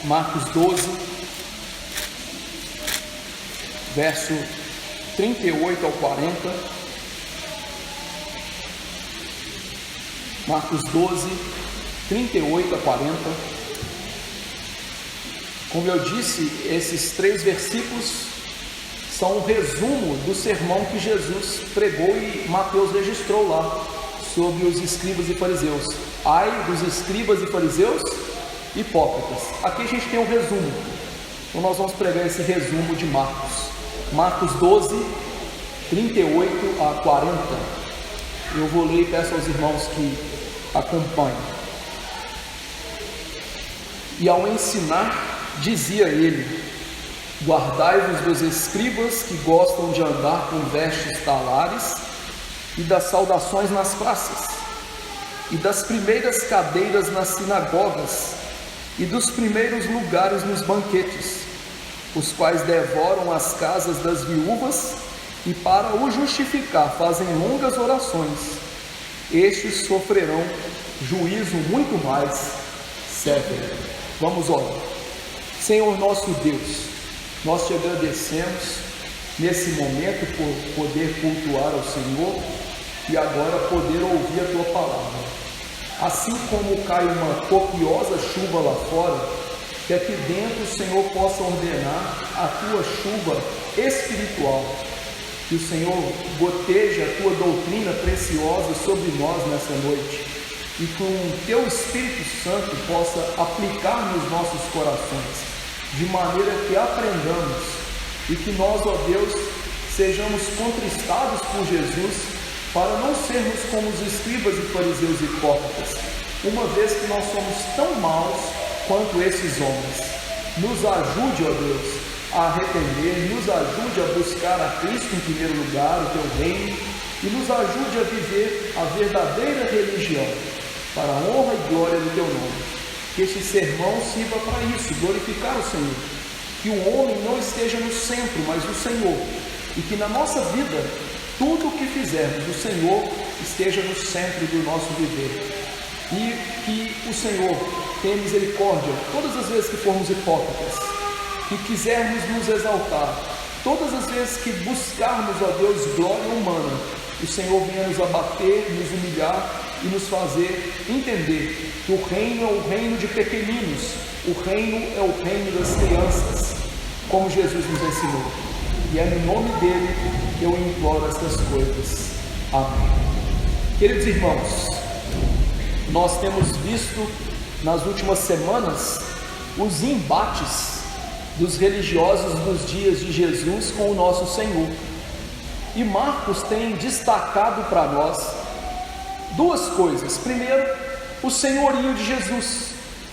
Marcos 12, verso 38 ao 40. Marcos 12, 38 a 40. Como eu disse, esses 3 versículos são um resumo do sermão que Jesus pregou e Mateus registrou lá, sobre os escribas e fariseus. Ai dos escribas e fariseus hipócritas. Aqui a gente tem um resumo. Então nós vamos pregar esse resumo de Marcos. Marcos 12, 38 a 40. Eu vou ler e peço aos irmãos que acompanhem. E ao ensinar, dizia ele: guardai-vos dos escribas que gostam de andar com vestes talares e das saudações nas praças, e das primeiras cadeiras nas sinagogas, e dos primeiros lugares nos banquetes, os quais devoram as casas das viúvas, e para o justificar fazem longas orações. Estes sofrerão juízo muito mais severo. Vamos orar. Senhor nosso Deus, nós te agradecemos nesse momento por poder cultuar ao Senhor e agora poder ouvir a tua palavra. Assim como cai uma copiosa chuva lá fora, que aqui dentro o Senhor possa ordenar a tua chuva espiritual, que o Senhor goteje a tua doutrina preciosa sobre nós nessa noite, e com o teu Espírito Santo possa aplicar nos nossos corações, de maneira que aprendamos e que nós, ó Deus, sejamos contristados por Jesus, para não sermos como os escribas e fariseus hipócritas, uma vez que nós somos tão maus quanto esses homens. Nos ajude, ó Deus, a arrepender, nos ajude a buscar a Cristo em primeiro lugar, o teu reino, e nos ajude a viver a verdadeira religião, para a honra e glória do teu nome. Que este sermão sirva para isso, glorificar o Senhor, que o homem não esteja no centro, mas o Senhor, e que na nossa vida tudo o que fizermos, o Senhor esteja no centro do nosso viver, e que o Senhor tenha misericórdia todas as vezes que formos hipócritas, que quisermos nos exaltar, todas as vezes que buscarmos, ó Deus, glória humana, o Senhor venha nos abater, nos humilhar e nos fazer entender que o reino é o reino de pequeninos, o reino é o reino das crianças, como Jesus nos ensinou. E é no nome dele que eu imploro estas coisas. Amém. Queridos irmãos, nós temos visto nas últimas semanas os embates dos religiosos dos dias de Jesus com o nosso Senhor. E Marcos tem destacado para nós 2 coisas. Primeiro, o senhorio de Jesus,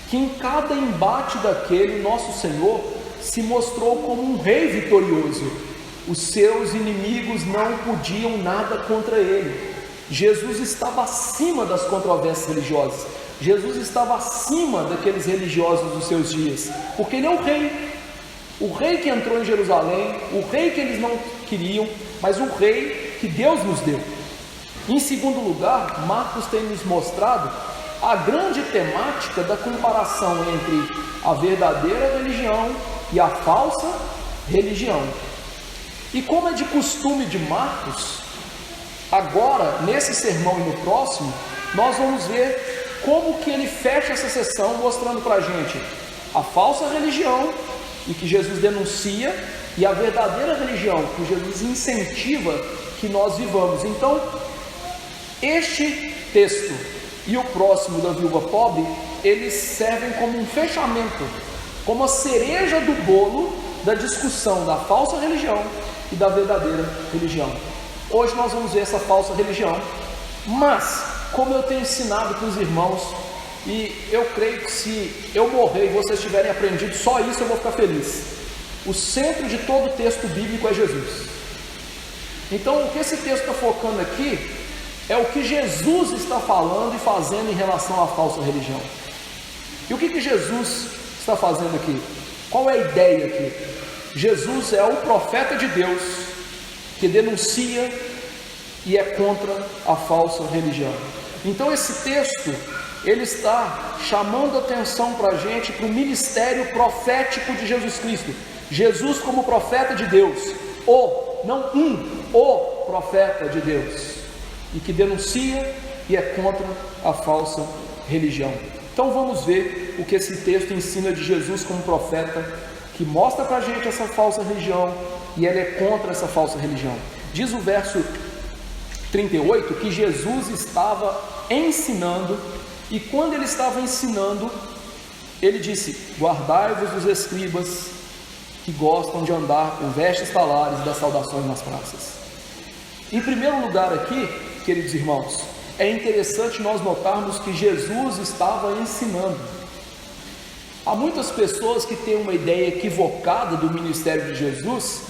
que em cada embate daquele, nosso Senhor se mostrou como um rei vitorioso. Os seus inimigos não podiam nada contra ele. Jesus estava acima das controvérsias religiosas. Jesus estava acima daqueles religiosos dos seus dias, porque ele é o rei que entrou em Jerusalém, o rei que eles não queriam, mas o rei que Deus nos deu. Em segundo lugar, Marcos tem nos mostrado a grande temática da comparação entre a verdadeira religião e a falsa religião. E como é de costume de Marcos, agora, nesse sermão e no próximo, nós vamos ver como que ele fecha essa sessão, mostrando para a gente a falsa religião, e que Jesus denuncia, e a verdadeira religião, que Jesus incentiva que nós vivamos. Então, este texto e o próximo da viúva pobre, eles servem como um fechamento, como a cereja do bolo da discussão da falsa religião e da verdadeira religião. Hoje nós vamos ver essa falsa religião, mas como eu tenho ensinado para os irmãos, e eu creio que se eu morrer e vocês tiverem aprendido só isso, eu vou ficar feliz. O centro de todo o texto bíblico é Jesus. Então o que esse texto está focando aqui é o que Jesus está falando e fazendo em relação à falsa religião. E o que Jesus está fazendo aqui? Qual é a ideia aqui? Jesus é o profeta de Deus que denuncia e é contra a falsa religião. Então esse texto ele está chamando atenção para a gente, para o ministério profético de Jesus Cristo. Jesus como profeta de Deus, o profeta de Deus, e que denuncia e é contra a falsa religião. Então vamos ver o que esse texto ensina de Jesus como profeta, que mostra para a gente essa falsa religião, e ele é contra essa falsa religião. Diz o verso 38 que Jesus estava ensinando, e quando ele estava ensinando, ele disse: guardai-vos dos escribas que gostam de andar com vestes talares e das saudações nas praças. Em primeiro lugar aqui, queridos irmãos, é interessante nós notarmos que Jesus estava ensinando. Há muitas pessoas que têm uma ideia equivocada do ministério de Jesus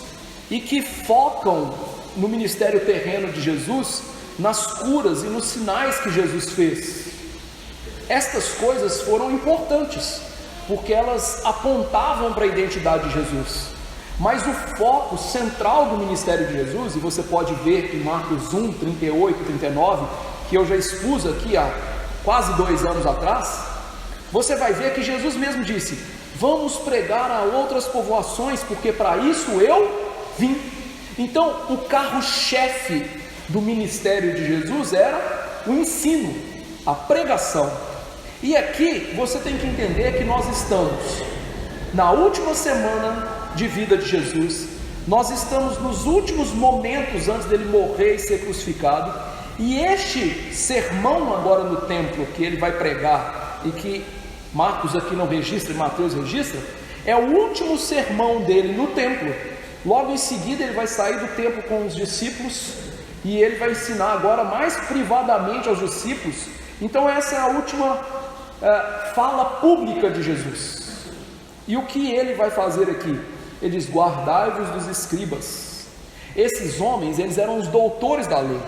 e que focam no ministério terreno de Jesus, nas curas e nos sinais que Jesus fez. Estas coisas foram importantes, porque elas apontavam para a identidade de Jesus. Mas o foco central do ministério de Jesus, e você pode ver em Marcos 1, 38, 39, que eu já expus aqui há quase 2 anos atrás, você vai ver que Jesus mesmo disse: vamos pregar a outras povoações, porque para isso eu vim. Então o carro-chefe do ministério de Jesus era o ensino, a pregação. E aqui você tem que entender que nós estamos na última semana de vida de Jesus, nós estamos nos últimos momentos antes dele morrer e ser crucificado, e este sermão agora no templo que ele vai pregar, e que Marcos aqui não registra e Mateus registra, é o último sermão dele no templo. Logo em seguida ele vai sair do templo com os discípulos, e ele vai ensinar agora mais privadamente aos discípulos. Então essa é a última fala pública de Jesus. E o que ele vai fazer aqui? Ele diz: guardai-vos dos escribas. Esses homens, eles eram os doutores da lei,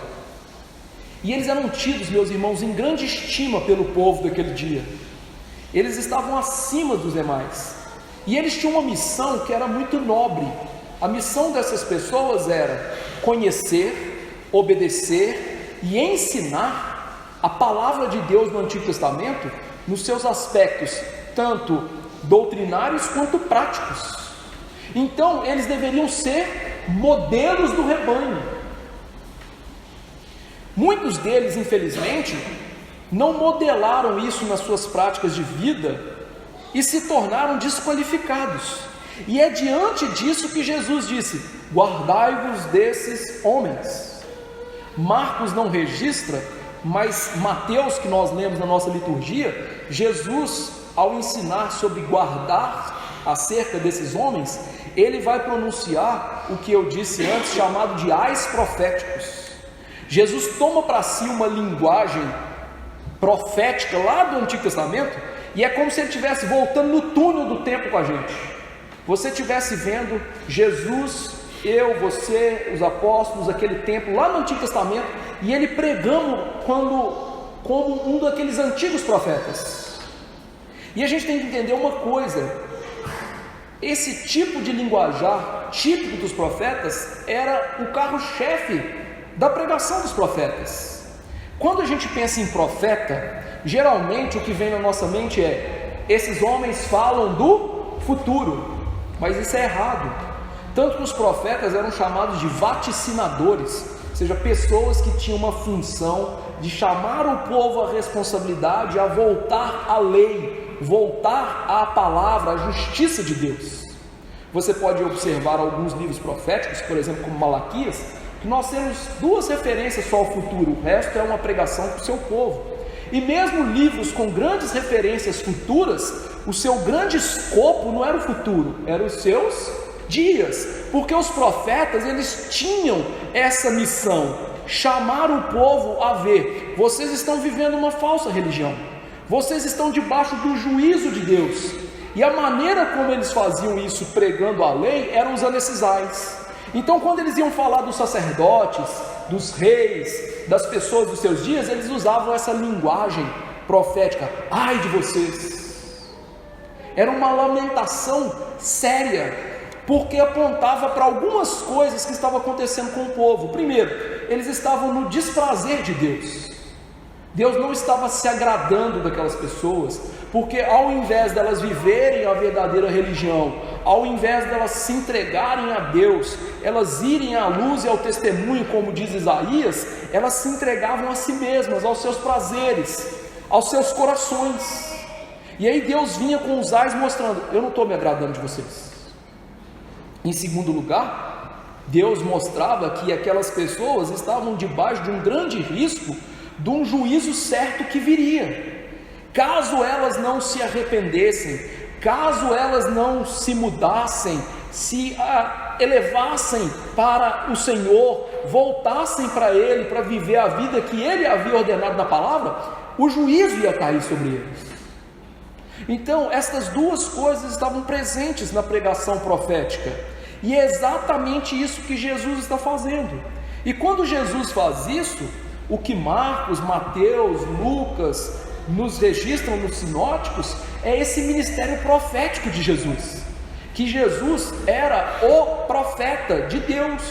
e eles eram tidos, meus irmãos, em grande estima pelo povo daquele dia. Eles estavam acima dos demais, e eles tinham uma missão que era muito nobre. A missão dessas pessoas era conhecer, obedecer e ensinar a palavra de Deus no Antigo Testamento, nos seus aspectos tanto doutrinários quanto práticos. Então eles deveriam ser modelos do rebanho. Muitos deles, infelizmente, não modelaram isso nas suas práticas de vida e se tornaram desqualificados. E é diante disso que Jesus disse: guardai-vos desses homens. Marcos não registra, mas Mateus, que nós lemos na nossa liturgia, Jesus, ao ensinar sobre guardar acerca desses homens, ele vai pronunciar o que eu disse antes, chamado de ais proféticos. Jesus toma para si uma linguagem profética lá do Antigo Testamento, e é como se ele estivesse voltando no túnel do tempo com a gente. Você estivesse vendo Jesus, eu, você, os apóstolos, aquele tempo lá no Antigo Testamento, e ele pregando como um daqueles antigos profetas. E a gente tem que entender uma coisa: esse tipo de linguajar típico dos profetas era o carro-chefe da pregação dos profetas. Quando a gente pensa em profeta, geralmente o que vem na nossa mente é: esses homens falam do futuro. Mas isso é errado. Tanto que os profetas eram chamados de vaticinadores, ou seja, pessoas que tinham uma função de chamar o povo à responsabilidade, a voltar à lei, voltar à palavra, à justiça de Deus. Você pode observar alguns livros proféticos, por exemplo, como Malaquias, que nós temos 2 referências só ao futuro, o resto é uma pregação para o seu povo. E mesmo livros com grandes referências futuras, o seu grande escopo não era o futuro, eram os seus dias, porque os profetas, eles tinham essa missão: chamar o povo a ver: vocês estão vivendo uma falsa religião, vocês estão debaixo do juízo de Deus. E a maneira como eles faziam isso, pregando a lei, eram usando esses ais. Então quando eles iam falar dos sacerdotes, dos reis, das pessoas dos seus dias, eles usavam essa linguagem profética: ai de vocês. Era uma lamentação séria, porque apontava para algumas coisas que estavam acontecendo com o povo. Primeiro, eles estavam no desprazer de Deus. Deus não estava se agradando daquelas pessoas, porque ao invés delas viverem a verdadeira religião, ao invés delas se entregarem a Deus, elas irem à luz e ao testemunho, como diz Isaías, elas se entregavam a si mesmas, aos seus prazeres, aos seus corações. E aí Deus vinha com os ais mostrando: eu não estou me agradando de vocês. Em segundo lugar, Deus mostrava que aquelas pessoas estavam debaixo de um grande risco de um juízo certo que viria, caso elas não se arrependessem, caso elas não se mudassem, se elevassem para o Senhor, voltassem para Ele, para viver a vida que Ele havia ordenado na palavra, o juízo ia cair sobre eles. Então, essas duas coisas estavam presentes na pregação profética, e é exatamente isso que Jesus está fazendo. E quando Jesus faz isso, o que Marcos, Mateus, Lucas nos registram nos sinóticos é esse ministério profético de Jesus, que Jesus era o profeta de Deus.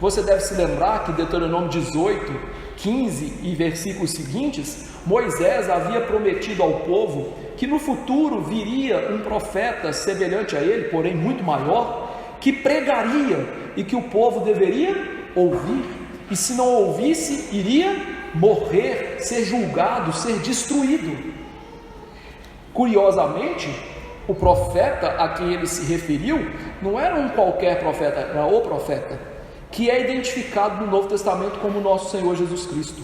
Você deve se lembrar que Deuteronômio 18, 15 e versículos seguintes, Moisés havia prometido ao povo que no futuro viria um profeta semelhante a ele, porém muito maior, que pregaria e que o povo deveria ouvir. E se não ouvisse, iria morrer, ser julgado, ser destruído. Curiosamente, o profeta a quem ele se referiu não era um qualquer profeta, era o profeta, que é identificado no Novo Testamento como nosso Senhor Jesus Cristo.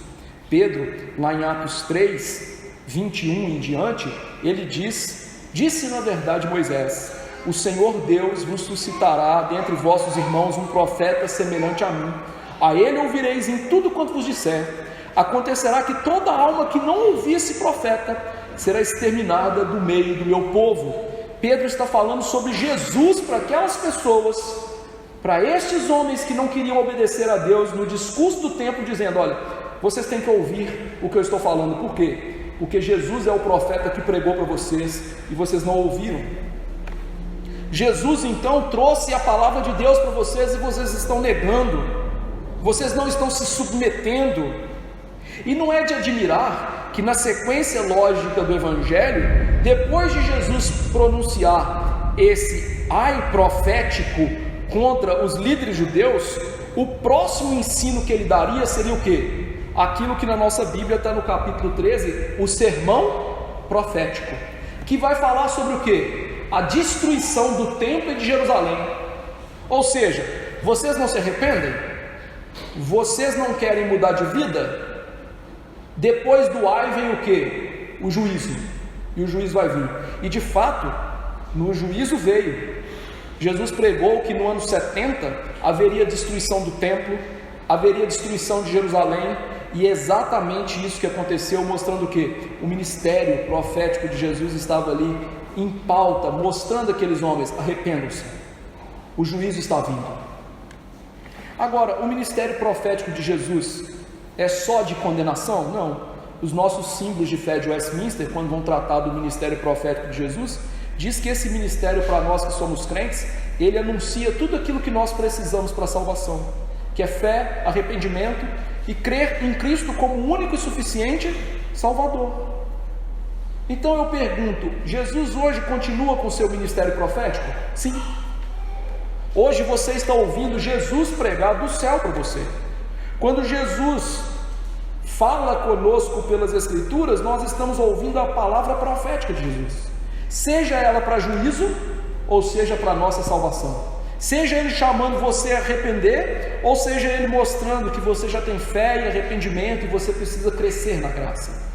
Pedro, lá em Atos 3, 21 em diante, ele disse na verdade Moisés: o Senhor Deus vos suscitará dentre vossos irmãos um profeta semelhante a mim. A ele ouvireis em tudo quanto vos disser. Acontecerá que toda alma que não ouvir esse profeta será exterminada do meio do meu povo. Pedro está falando sobre Jesus para aquelas pessoas, para estes homens que não queriam obedecer a Deus, no discurso do templo, dizendo: olha, vocês têm que ouvir o que eu estou falando. Por quê? Porque Jesus é o profeta que pregou para vocês e vocês não ouviram. Jesus então trouxe a palavra de Deus para vocês e vocês estão negando, vocês não estão se submetendo. E não é de admirar que na sequência lógica do Evangelho, depois de Jesus pronunciar esse ai profético contra os líderes judeus, o próximo ensino que ele daria seria o quê? Aquilo que na nossa Bíblia está no capítulo 13, o sermão profético, que vai falar sobre o quê? A destruição do templo de Jerusalém. Ou seja, vocês não se arrependem? Vocês não querem mudar de vida? Depois do ai vem o quê? O juízo. E o juízo vai vir. E de fato, no juízo veio. Jesus pregou que no ano 70 haveria destruição do templo, haveria destruição de Jerusalém, e é exatamente isso que aconteceu, mostrando o quê? O ministério profético de Jesus estava ali em pauta, mostrando aqueles homens: arrependam-se, o juízo está vindo. Agora, o ministério profético de Jesus é só de condenação? Não. Os nossos símbolos de fé de Westminster, quando vão tratar do ministério profético de Jesus, diz que esse ministério, para nós que somos crentes, ele anuncia tudo aquilo que nós precisamos para a salvação, que é fé, arrependimento e crer em Cristo como o único e suficiente Salvador. Então eu pergunto: Jesus hoje continua com o seu ministério profético? Sim. Hoje você está ouvindo Jesus pregar do céu para você. Quando Jesus fala conosco pelas Escrituras, nós estamos ouvindo a palavra profética de Jesus, seja ela para juízo ou seja para nossa salvação, seja Ele chamando você a arrepender, ou seja Ele mostrando que você já tem fé e arrependimento e você precisa crescer na graça.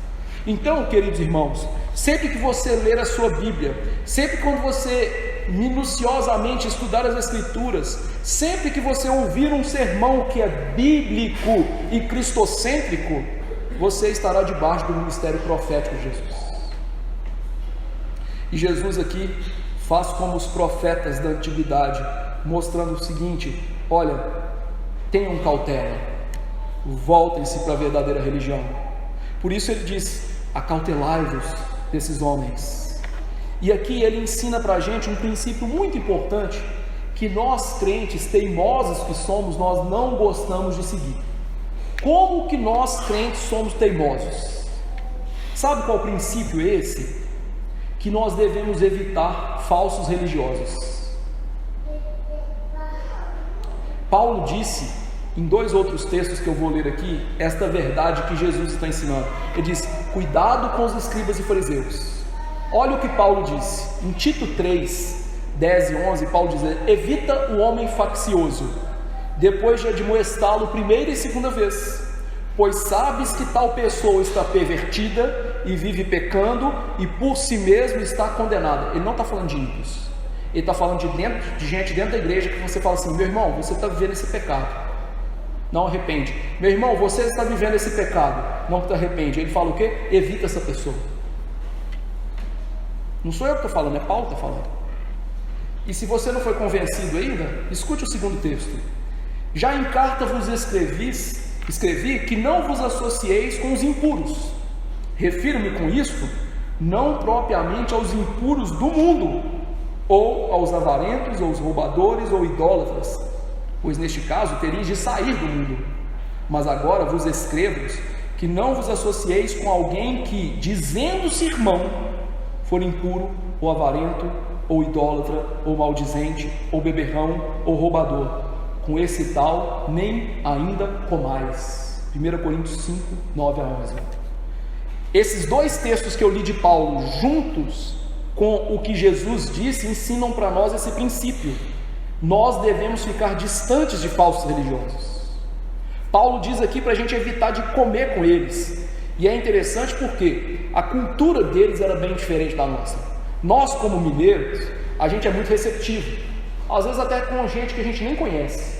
Então, queridos irmãos, sempre que você ler a sua Bíblia, sempre quando você minuciosamente estudar as Escrituras, sempre que você ouvir um sermão que é bíblico e cristocêntrico, você estará debaixo do ministério profético de Jesus. E Jesus aqui faz como os profetas da antiguidade, mostrando o seguinte: olha, tenham cautela, voltem-se para a verdadeira religião. Por isso ele diz: acautelai-vos desses homens. E aqui ele ensina para a gente um princípio muito importante, que nós crentes teimosos que somos, nós não gostamos de seguir. Como que nós crentes somos teimosos? Sabe qual princípio é esse? Que nós devemos evitar falsos religiosos. Paulo disse, em 2 outros textos que eu vou ler aqui, esta verdade que Jesus está ensinando. Ele diz: cuidado com os escribas e fariseus. Olha o que Paulo disse, em Tito 3, 10 e 11, Paulo diz: evita o homem faccioso, depois de admoestá-lo primeira e segunda vez, pois sabes que tal pessoa está pervertida e vive pecando e por si mesmo está condenada. Ele não está falando de ímpios, ele está falando de gente dentro da igreja que você fala assim: meu irmão, você está vivendo esse pecado, não arrepende. Meu irmão, você está vivendo esse pecado, não te arrepende. Ele fala o quê? Evita essa pessoa. Não sou eu que estou falando, é Paulo que está falando. E se você não foi convencido ainda, escute o segundo texto. Já em carta vos escrevi que não vos associeis com os impuros. Refiro-me com isto não propriamente aos impuros do mundo, ou aos avarentos, ou aos roubadores, ou idólatras, pois neste caso teríeis de sair do mundo. Mas agora vos escrevo que não vos associeis com alguém que, dizendo-se irmão, for impuro, ou avarento, ou idólatra, ou maldizente, ou beberrão, ou roubador. Com esse tal nem ainda comais. 1 Coríntios 5, 9 a 11. Esses 2 textos que eu li de Paulo, juntos com o que Jesus disse, ensinam para nós esse princípio. Nós devemos ficar distantes de falsos religiosos. Paulo diz aqui para a gente evitar de comer com eles. E é interessante porque a cultura deles era bem diferente da nossa. Nós, como mineiros, a gente é muito receptivo, às vezes até com gente que a gente nem conhece.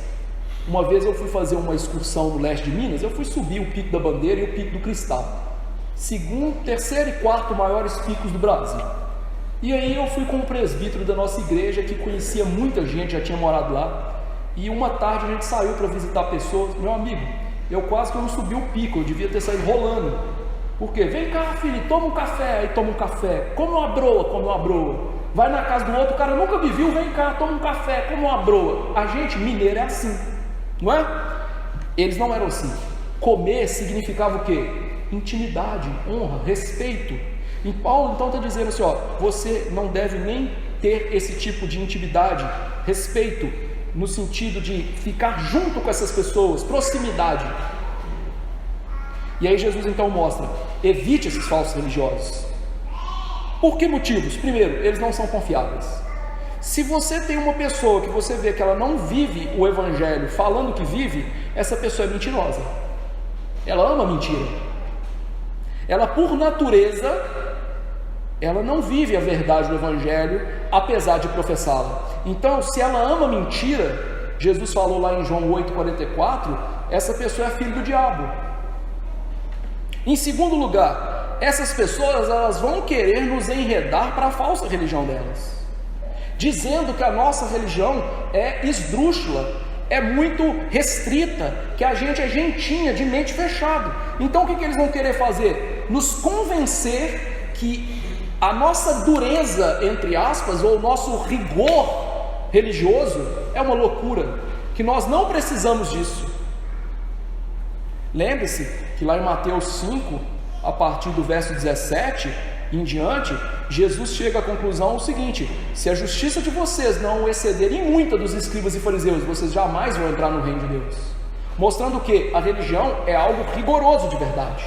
Uma vez eu fui fazer uma excursão no leste de Minas, eu fui subir o Pico da Bandeira e o Pico do Cristal, terceiro e quarto maiores picos do Brasil. E aí eu fui com um presbítero da nossa igreja que conhecia muita gente, já tinha morado lá. E uma tarde a gente saiu para visitar pessoas. Meu amigo, eu quase que não subi o pico, eu devia ter saído rolando. Por quê? Vem cá, filho, toma um café. Aí toma um café, come uma broa. Vai na casa do outro, o cara nunca me viu, vem cá, toma um café, come uma broa. A gente mineiro é assim, não é? Eles não eram assim. Comer significava o quê? Intimidade, honra, respeito. E Paulo então está dizendo assim, ó, você não deve nem ter esse tipo de intimidade, respeito, no sentido de ficar junto com essas pessoas, proximidade. E aí Jesus então mostra, evite esses falsos religiosos. Por que motivos? Primeiro, eles não são confiáveis. Se você tem uma pessoa que você vê que ela não vive o evangelho falando que vive, essa pessoa é mentirosa. Ela ama mentira. Ela, por natureza, ela não vive a verdade do evangelho, apesar de professá-la. Então, se ela ama mentira, Jesus falou lá em João 8,44, essa pessoa é filho do diabo. Em segundo lugar, essas pessoas elas vão querer nos enredar para a falsa religião delas, dizendo que a nossa religião é esdrúxula, é muito restrita, que a gente é gentinha, de mente fechada. Então o que eles vão querer fazer? Nos convencer que a nossa dureza, entre aspas, ou o nosso rigor religioso é uma loucura, que nós não precisamos disso. Lembre-se que lá em Mateus 5, a partir do verso 17 em diante, Jesus chega à conclusão o seguinte: se a justiça de vocês não exceder em muita dos escribas e fariseus, vocês jamais vão entrar no reino de Deus. Mostrando que a religião é algo rigoroso de verdade.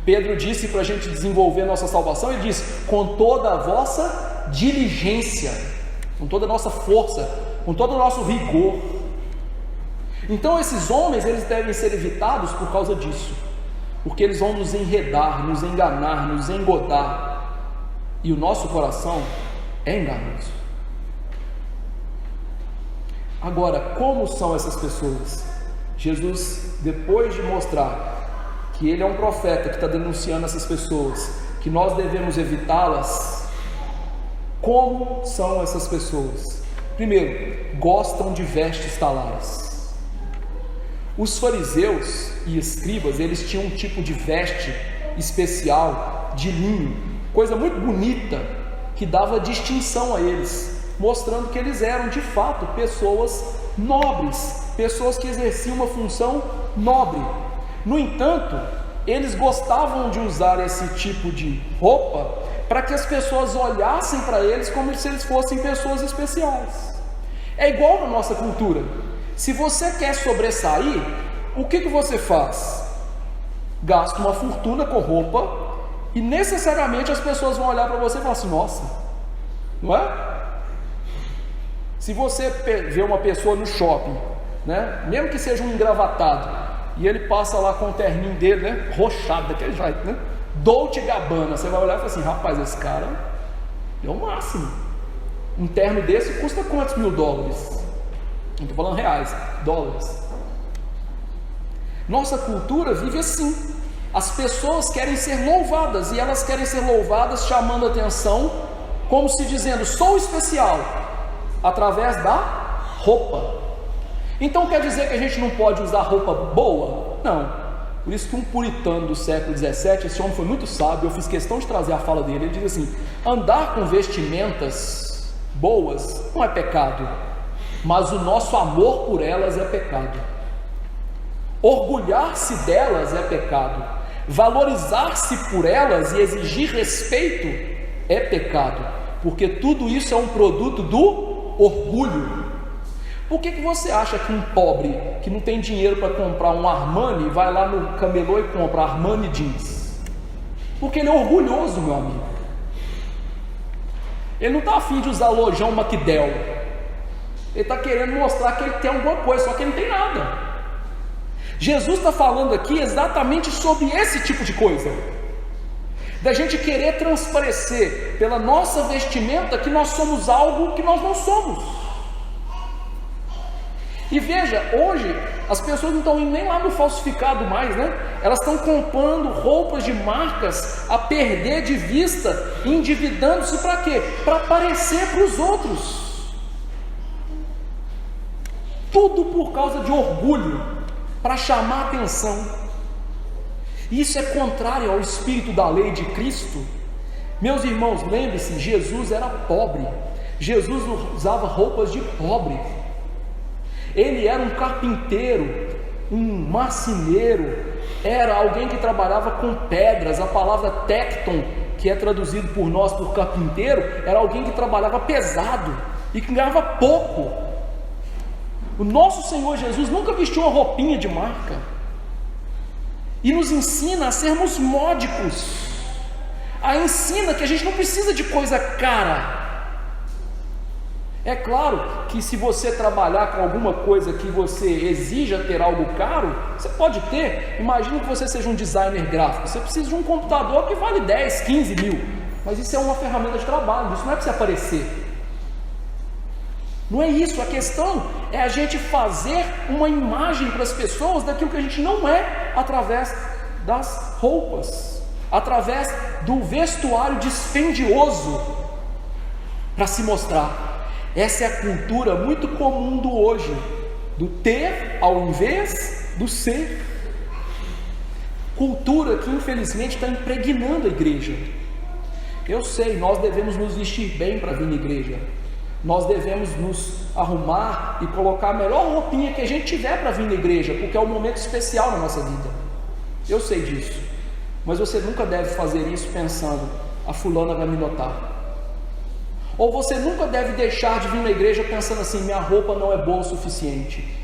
Pedro disse para a gente desenvolver nossa salvação, ele diz, com toda a vossa diligência, com toda a nossa força, com todo o nosso rigor. Então esses homens, eles devem ser evitados por causa disso, porque eles vão nos enredar, nos enganar, nos engodar, e o nosso coração é enganoso. Agora, como são essas pessoas? Jesus, depois de mostrar que ele é um profeta que está denunciando essas pessoas, que nós devemos evitá-las, como são essas pessoas? Primeiro, gostam de vestes talares. Os fariseus e escribas, eles tinham um tipo de veste especial de linho, coisa muito bonita, que dava distinção a eles, mostrando que eles eram de fato pessoas nobres, pessoas que exerciam uma função nobre. No entanto, eles gostavam de usar esse tipo de roupa para que as pessoas olhassem para eles como se eles fossem pessoas especiais. É igual na nossa cultura. Se você quer sobressair, o que você faz? Gasta uma fortuna com roupa e necessariamente as pessoas vão olhar para você e falar assim: nossa, não é? Se você vê uma pessoa no shopping, né, mesmo que seja um engravatado, e ele passa lá com o terninho dele, né, roxado daquele jeito, né, Dolce & Gabbana, você vai olhar e falar assim: rapaz, esse cara é o máximo. Um terno desse custa quantos mil dólares? Não estou falando reais, dólares. Nossa cultura vive assim. As pessoas querem ser louvadas, e elas querem ser louvadas chamando atenção, como se dizendo: sou especial, através da roupa. Então quer dizer que a gente não pode usar roupa boa? Não. Por isso que um puritano do século XVII, esse homem foi muito sábio, eu fiz questão de trazer a fala dele. Ele diz assim: andar com vestimentas boas não é pecado, mas o nosso amor por elas é pecado. Orgulhar-se delas é pecado, valorizar-se por elas e exigir respeito é pecado, porque tudo isso é um produto do orgulho. Por que você acha que um pobre que não tem dinheiro para comprar um Armani vai lá no camelô e compra Armani jeans? Porque ele é orgulhoso, meu amigo. Ele não está afim de usar lojão McDel. Ele está querendo mostrar que ele tem alguma coisa, só que ele não tem nada. Jesus está falando aqui exatamente sobre esse tipo de coisa, da gente querer transparecer pela nossa vestimenta que nós somos algo que nós não somos. E veja, hoje as pessoas não estão indo nem lá no falsificado mais, né? Elas estão comprando roupas de marcas a perder de vista, endividando-se para quê? Para aparecer para os outros. Tudo por causa de orgulho, para chamar atenção. Isso é contrário ao espírito da lei de Cristo. Meus irmãos, lembre-se, Jesus era pobre. Jesus usava roupas de pobre. Ele era um carpinteiro, um marceneiro, era alguém que trabalhava com pedras. A palavra tecton, que é traduzido por nós por carpinteiro, era alguém que trabalhava pesado e que ganhava pouco. O nosso Senhor Jesus nunca vestiu uma roupinha de marca, e nos ensina a sermos módicos, ensina que a gente não precisa de coisa cara. É claro que se você trabalhar com alguma coisa que você exija ter algo caro, você pode ter. Imagina que você seja um designer gráfico, você precisa de um computador que vale 10, 15 mil, mas isso é uma ferramenta de trabalho, isso não é para você aparecer. Não é isso, a questão é a gente fazer uma imagem para as pessoas daquilo que a gente não é, através das roupas, através do vestuário dispendioso, para se mostrar. Essa é a cultura muito comum do hoje, do ter ao invés do ser. Cultura que infelizmente está impregnando a igreja. Eu sei, nós devemos nos vestir bem para vir na igreja, nós devemos nos arrumar e colocar a melhor roupinha que a gente tiver para vir na igreja, porque é um momento especial na nossa vida. Eu sei disso, mas você nunca deve fazer isso pensando: a fulana vai me notar. Ou você nunca deve deixar de vir na igreja pensando assim: minha roupa não é boa o suficiente.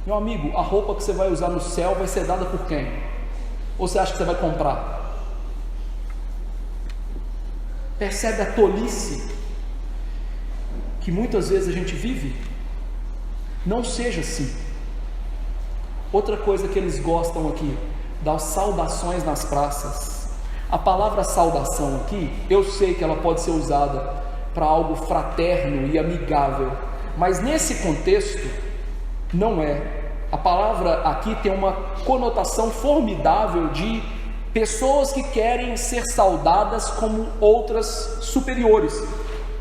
Meu amigo, a roupa que você vai usar no céu vai ser dada por quem? Ou você acha que você vai comprar? Percebe a tolice que muitas vezes a gente vive? Não seja assim. Outra coisa que eles gostam aqui, das saudações nas praças. A palavra saudação aqui, eu sei que ela pode ser usada para algo fraterno e amigável, mas nesse contexto não é. A palavra aqui tem uma conotação formidável de pessoas que querem ser saudadas como outras superiores.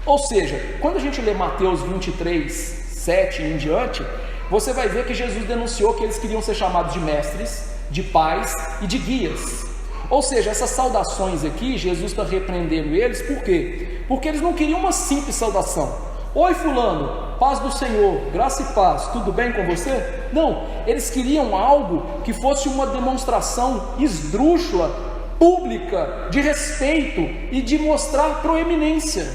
Ou seja, quando a gente lê Mateus 23, 7 em diante, você vai ver que Jesus denunciou que eles queriam ser chamados de mestres, de pais e de guias. Ou seja, essas saudações aqui, Jesus está repreendendo eles, por quê? Porque eles não queriam uma simples saudação: oi fulano, paz do Senhor, graça e paz, tudo bem com você? Não, eles queriam algo que fosse uma demonstração esdrúxula, pública, de respeito e de mostrar proeminência.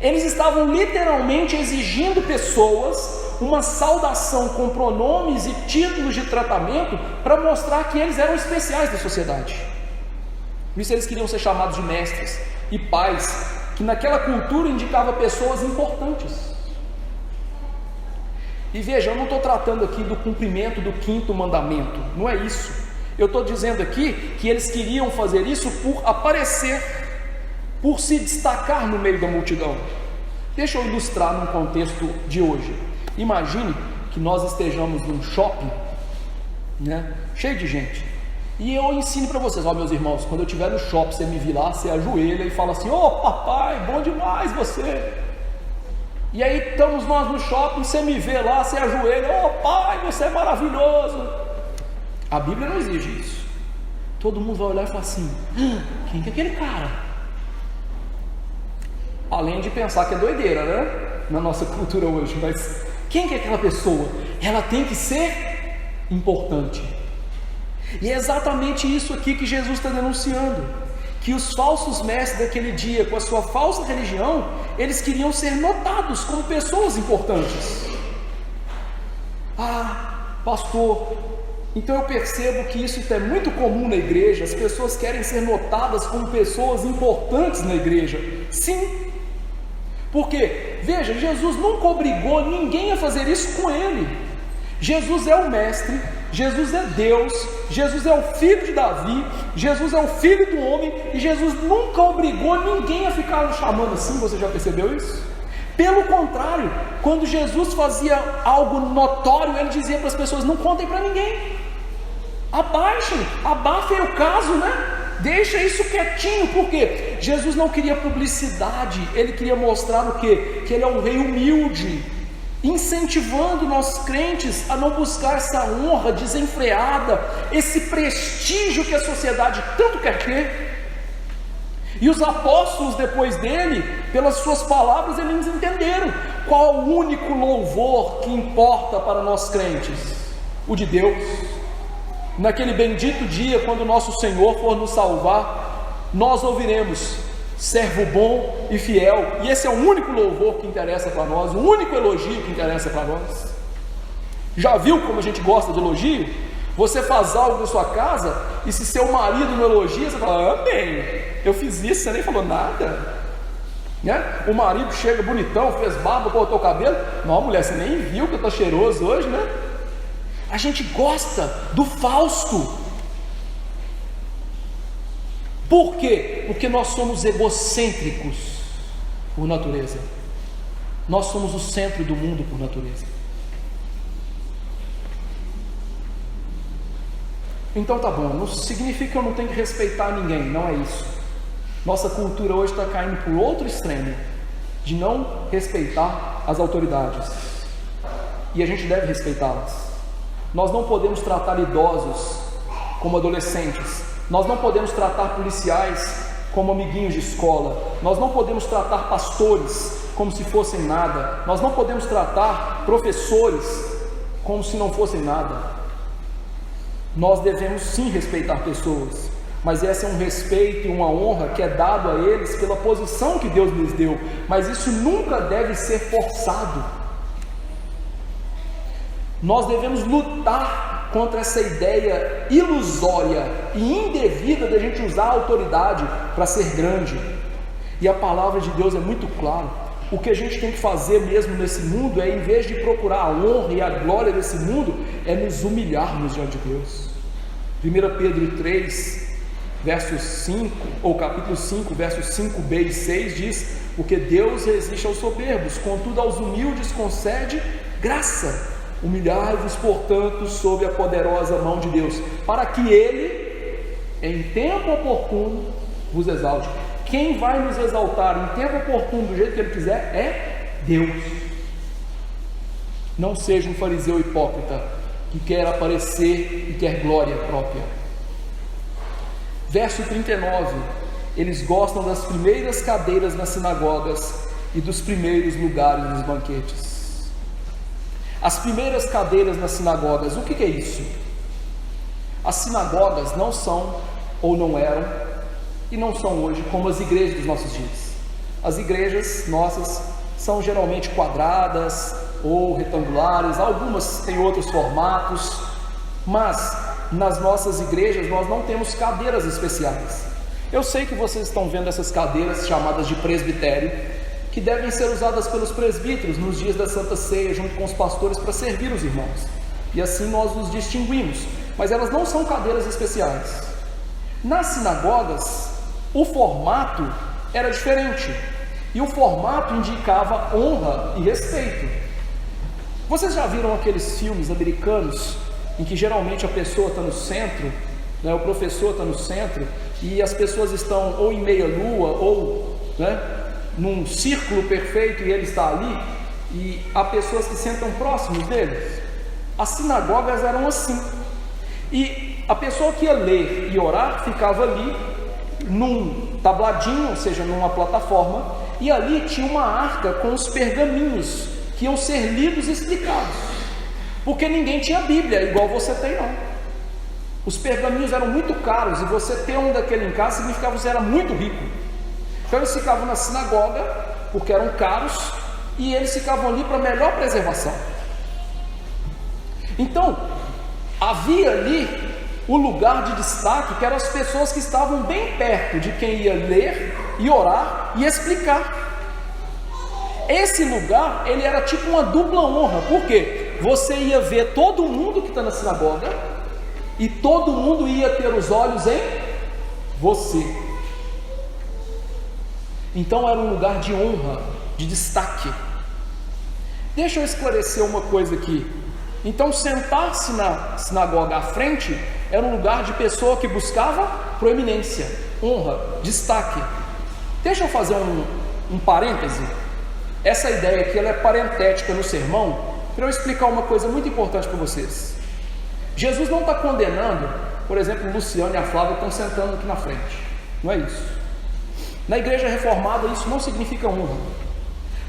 Eles estavam literalmente exigindo pessoas uma saudação com pronomes e títulos de tratamento para mostrar que eles eram especiais da sociedade. Por isso eles queriam ser chamados de mestres e pais, que naquela cultura indicava pessoas importantes. E veja, eu não estou tratando aqui do cumprimento do 5º mandamento, não é isso. Eu estou dizendo aqui que eles queriam fazer isso por aparecer, por se destacar no meio da multidão. Deixa eu ilustrar num contexto de hoje. Imagine que nós estejamos num shopping, né, cheio de gente, e eu ensino para vocês, ó meus irmãos, quando eu estiver no shopping, você me vir lá, você ajoelha e fala assim: ô papai, bom demais você. E aí estamos nós no shopping, você me vê lá, você ajoelha: ô pai, você é maravilhoso. A Bíblia não exige isso. Todo mundo vai olhar e falar assim: quem que é aquele cara? Além de pensar que é doideira, né, na nossa cultura hoje, mas quem que é aquela pessoa? Ela tem que ser importante. E é exatamente isso aqui que Jesus está denunciando, que os falsos mestres daquele dia, com a sua falsa religião, eles queriam ser notados como pessoas importantes. Ah, pastor, então eu percebo que isso é muito comum na igreja, as pessoas querem ser notadas como pessoas importantes na igreja. Sim, porque, veja, Jesus nunca obrigou ninguém a fazer isso com ele. Jesus é o mestre, Jesus é Deus, Jesus é o filho de Davi, Jesus é o filho do homem, e Jesus nunca obrigou ninguém a ficar chamando assim. Você já percebeu isso? Pelo contrário, quando Jesus fazia algo notório, ele dizia para as pessoas: não contem para ninguém, abafem o caso, né? Deixa isso quietinho. Por quê? Jesus não queria publicidade, ele queria mostrar o quê? Que ele é um rei humilde, incentivando nós crentes a não buscar essa honra desenfreada, esse prestígio que a sociedade tanto quer ter. E os apóstolos depois dele, pelas suas palavras, eles entenderam qual o único louvor que importa para nós crentes: o de Deus. Naquele bendito dia, quando o nosso Senhor for nos salvar, nós ouviremos: servo bom e fiel. E esse é o único louvor que interessa para nós, o único elogio que interessa para nós. Já viu como a gente gosta de elogio? Você faz algo na sua casa, e se seu marido não elogia, você fala: amém, eu fiz isso, você nem falou nada, né? O marido chega bonitão, fez barba, cortou o cabelo: não, mulher, você nem viu que eu estou cheiroso hoje, né? A gente gosta do Fausto. Por quê? Porque nós somos egocêntricos por natureza. Nós somos o centro do mundo por natureza. Então tá bom, não significa que eu não tenho que respeitar ninguém, não é isso. Nossa cultura hoje está caindo por outro extremo, de não respeitar as autoridades. E a gente deve respeitá-las. Nós não podemos tratar idosos como adolescentes. Nós não podemos tratar policiais como amiguinhos de escola. Nós não podemos tratar pastores como se fossem nada. Nós não podemos tratar professores como se não fossem nada. Nós devemos sim respeitar pessoas, mas esse é um respeito e uma honra que é dado a eles pela posição que Deus lhes deu. Mas isso nunca deve ser forçado. Nós devemos lutar contra essa ideia ilusória e indevida de a gente usar a autoridade para ser grande. E a palavra de Deus é muito clara. O que a gente tem que fazer mesmo nesse mundo é, em vez de procurar a honra e a glória desse mundo, é nos humilharmos diante de Deus. 1 Pedro 3, versos 5, ou capítulo 5, versos 5b e 6 diz: porque Deus resiste aos soberbos, contudo aos humildes concede graça. Humilhai-vos, portanto, sob a poderosa mão de Deus, para que Ele, em tempo oportuno, vos exalte. Quem vai nos exaltar em tempo oportuno, do jeito que Ele quiser, é Deus. Não seja um fariseu hipócrita, que quer aparecer e quer glória própria. Verso 39, eles gostam das primeiras cadeiras nas sinagogas e dos primeiros lugares nos banquetes. As primeiras cadeiras nas sinagogas, o que é isso? As sinagogas não são, ou não eram, e não são hoje como as igrejas dos nossos dias. As igrejas nossas são geralmente quadradas ou retangulares, algumas têm outros formatos, mas nas nossas igrejas nós não temos cadeiras especiais. Eu sei que vocês estão vendo essas cadeiras chamadas de presbitério, que devem ser usadas pelos presbíteros nos dias da Santa Ceia, junto com os pastores, para servir os irmãos, e assim nós nos distinguimos, mas elas não são cadeiras especiais. Nas sinagogas, o formato era diferente, e o formato indicava honra e respeito. Vocês já viram aqueles filmes americanos, em que geralmente a pessoa está no centro, né, o professor está no centro, e as pessoas estão ou em meia lua, ou num círculo perfeito, e ele está ali, e há pessoas que sentam próximos deles? As sinagogas eram assim, e a pessoa que ia ler e orar ficava ali num tabladinho, ou seja, numa plataforma, e ali tinha uma arca com os pergaminhos que iam ser lidos e explicados, porque ninguém tinha Bíblia igual você tem, não. Os pergaminhos eram muito caros, e você ter um daquele em casa significava que você era muito rico. Então eles ficavam na sinagoga, porque eram caros, e eles ficavam ali para melhor preservação. Então, havia ali o lugar de destaque, que eram as pessoas que estavam bem perto de quem ia ler e orar e explicar. Esse lugar, ele era tipo uma dupla honra, porque você ia ver todo mundo que está na sinagoga, e todo mundo ia ter os olhos em você. Então era um lugar de honra, de destaque. Deixa eu esclarecer uma coisa aqui. Então sentar-se na sinagoga à frente era um lugar de pessoa que buscava proeminência, honra, destaque. Deixa eu fazer um parêntese. Essa ideia aqui ela é parentética no sermão, para eu explicar uma coisa muito importante para vocês. Jesus não está condenando, por exemplo, o Luciano e a Flávia estão sentando aqui na frente. Não é isso. Na igreja reformada isso não significa honra.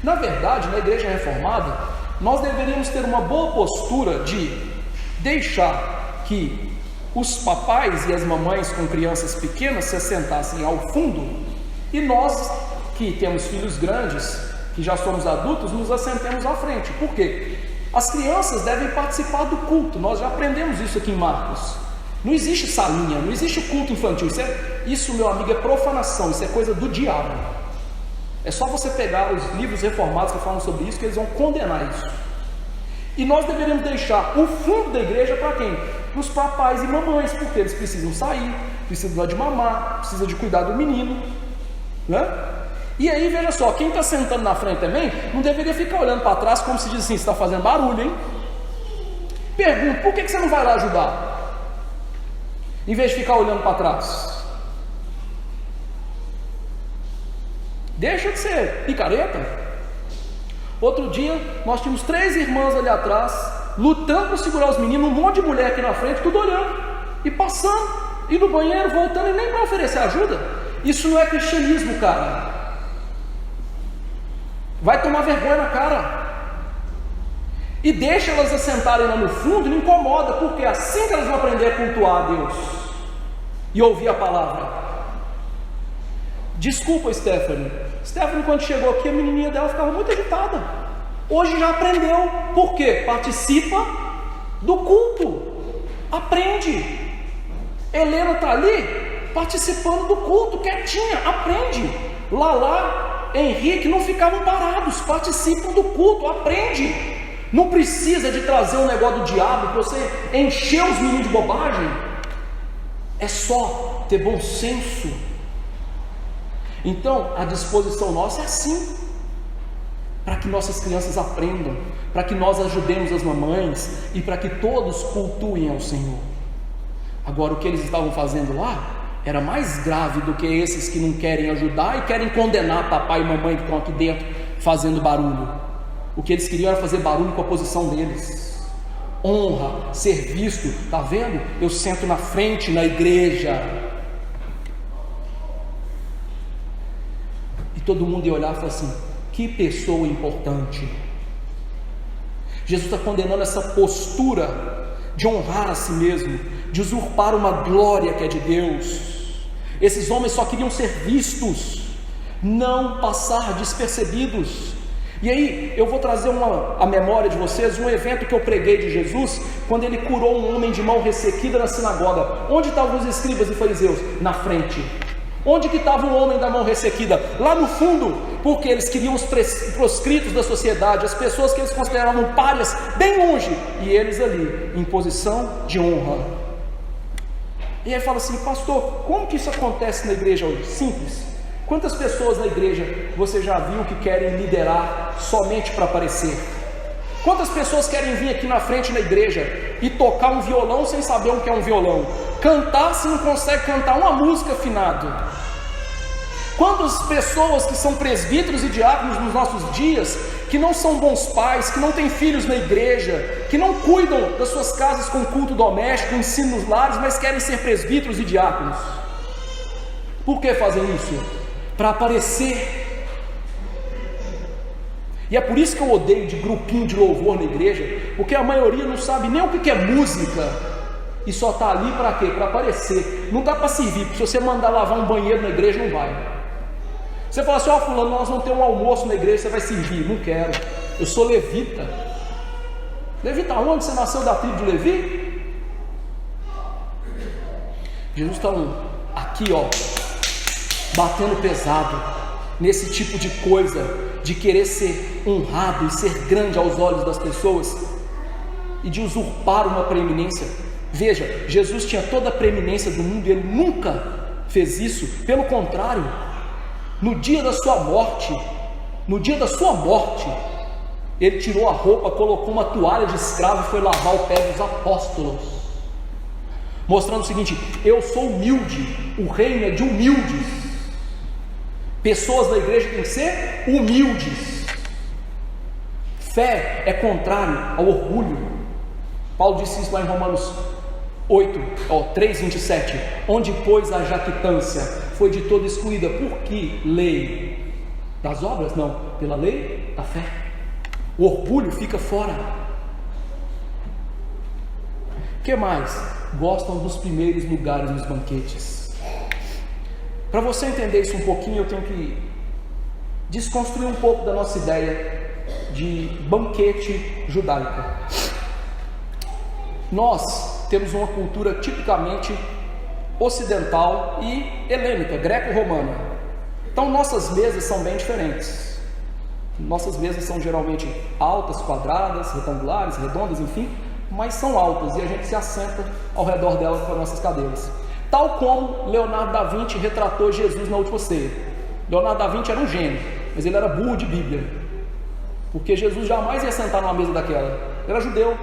Na verdade, na igreja reformada, nós deveríamos ter uma boa postura de deixar que os papais e as mamães com crianças pequenas se assentassem ao fundo, e nós que temos filhos grandes, que já somos adultos, nos assentemos à frente. Por quê? As crianças devem participar do culto. Nós já aprendemos isso aqui em Marcos. Não existe salinha, não existe culto infantil. Isso, meu amigo, é profanação, isso é coisa do diabo. É só você pegar os livros reformados que falam sobre isso, que eles vão condenar isso. E nós deveríamos deixar o fundo da igreja para quem? Para os papais e mamães, porque eles precisam sair, precisam de mamar, precisam de cuidar do menino, né? E aí, veja só, quem está sentando na frente também, não deveria ficar olhando para trás, como se diz assim, você está fazendo barulho, hein? Pergunto, por que você não vai lá ajudar? Em vez de ficar olhando para trás. Deixa de ser picareta. Outro dia, nós tínhamos 3 irmãs ali atrás, lutando para segurar os meninos, um monte de mulher aqui na frente, tudo olhando, e passando, e no banheiro, voltando, e nem para oferecer ajuda. Isso não é cristianismo, cara. Vai tomar vergonha na cara. E deixa elas assentarem lá no fundo, não incomoda, porque é assim que elas vão aprender a cultuar a Deus e ouvir a palavra. Desculpa, Stephanie, quando chegou aqui, a menininha dela ficava muito agitada. Hoje já aprendeu. Por quê? Participa do culto, aprende. Helena está ali participando do culto, quietinha, aprende. Lala, Henrique não ficavam parados, participam do culto, aprende. Não precisa de trazer um negócio do diabo para você encher os meninos de bobagem. É só ter bom senso. Então, a disposição nossa é assim, para que nossas crianças aprendam, para que nós ajudemos as mamães e para que todos cultuem ao Senhor. Agora, o que eles estavam fazendo lá era mais grave do que esses que não querem ajudar e querem condenar papai e mamãe que estão aqui dentro fazendo barulho. O que eles queriam era fazer barulho com a posição deles. Honra, ser visto, está vendo? Eu sento na frente na igreja. E todo mundo ia olhar e falar assim: que pessoa importante. Jesus está condenando essa postura de honrar a si mesmo, de usurpar uma glória que é de Deus. Esses homens só queriam ser vistos, não passar despercebidos. E aí eu vou trazer à memória de vocês um evento que eu preguei de Jesus, quando ele curou um homem de mão ressequida na sinagoga. Onde estavam os escribas e fariseus? Na frente. Onde que estava o homem da mão ressequida? Lá no fundo, porque eles queriam os proscritos da sociedade, as pessoas que eles consideravam párias, bem longe, e eles ali, em posição de honra. E aí fala assim: pastor, como que isso acontece na igreja hoje? Simples. Quantas pessoas na igreja você já viu que querem liderar somente para aparecer? Quantas pessoas querem vir aqui na frente na igreja e tocar um violão sem saber o que é um violão? Cantar se não consegue cantar uma música afinado? Quantas pessoas que são presbíteros e diáconos nos nossos dias, que não são bons pais, que não têm filhos na igreja, que não cuidam das suas casas com culto doméstico, ensino nos lares, mas querem ser presbíteros e diáconos? Por que fazem isso? Para aparecer. E é por isso que eu odeio de grupinho de louvor na igreja, porque a maioria não sabe nem o que é música, e só está ali para quê? Para aparecer. Não dá para servir, porque se você mandar lavar um banheiro na igreja, não vai. Você fala assim: ó, fulano, nós vamos ter um almoço na igreja, você vai servir. Não quero, eu sou levita. Levita onde? Você nasceu da tribo de Levi? Jesus está aqui, ó, batendo pesado nesse tipo de coisa, de querer ser honrado e ser grande aos olhos das pessoas, e de usurpar uma preeminência. Veja, Jesus tinha toda a preeminência do mundo, e ele nunca fez isso. Pelo contrário, no dia da sua morte, ele tirou a roupa, colocou uma toalha de escravo e foi lavar o pé dos apóstolos, mostrando o seguinte: eu sou humilde, o reino é de humildes. Pessoas da igreja têm que ser humildes. Fé é contrário ao orgulho. Paulo disse isso lá em Romanos 3:27. Onde, pois, a jactância foi de toda excluída. Por que lei? Das obras? Não, pela lei da fé. O orgulho fica fora. O que mais? Gostam dos primeiros lugares nos banquetes. Para você entender isso um pouquinho, eu tenho que desconstruir um pouco da nossa ideia de banquete judaica. Nós temos uma cultura tipicamente ocidental e helênica, greco-romana. Então nossas mesas são bem diferentes. Nossas mesas são geralmente altas, quadradas, retangulares, redondas, enfim, mas são altas, e a gente se assenta ao redor delas com as nossas cadeiras. Tal como Leonardo da Vinci retratou Jesus na última ceia. Leonardo da Vinci era um gênio, mas ele era burro de Bíblia, porque Jesus jamais ia sentar numa mesa daquela. Ele era judeu.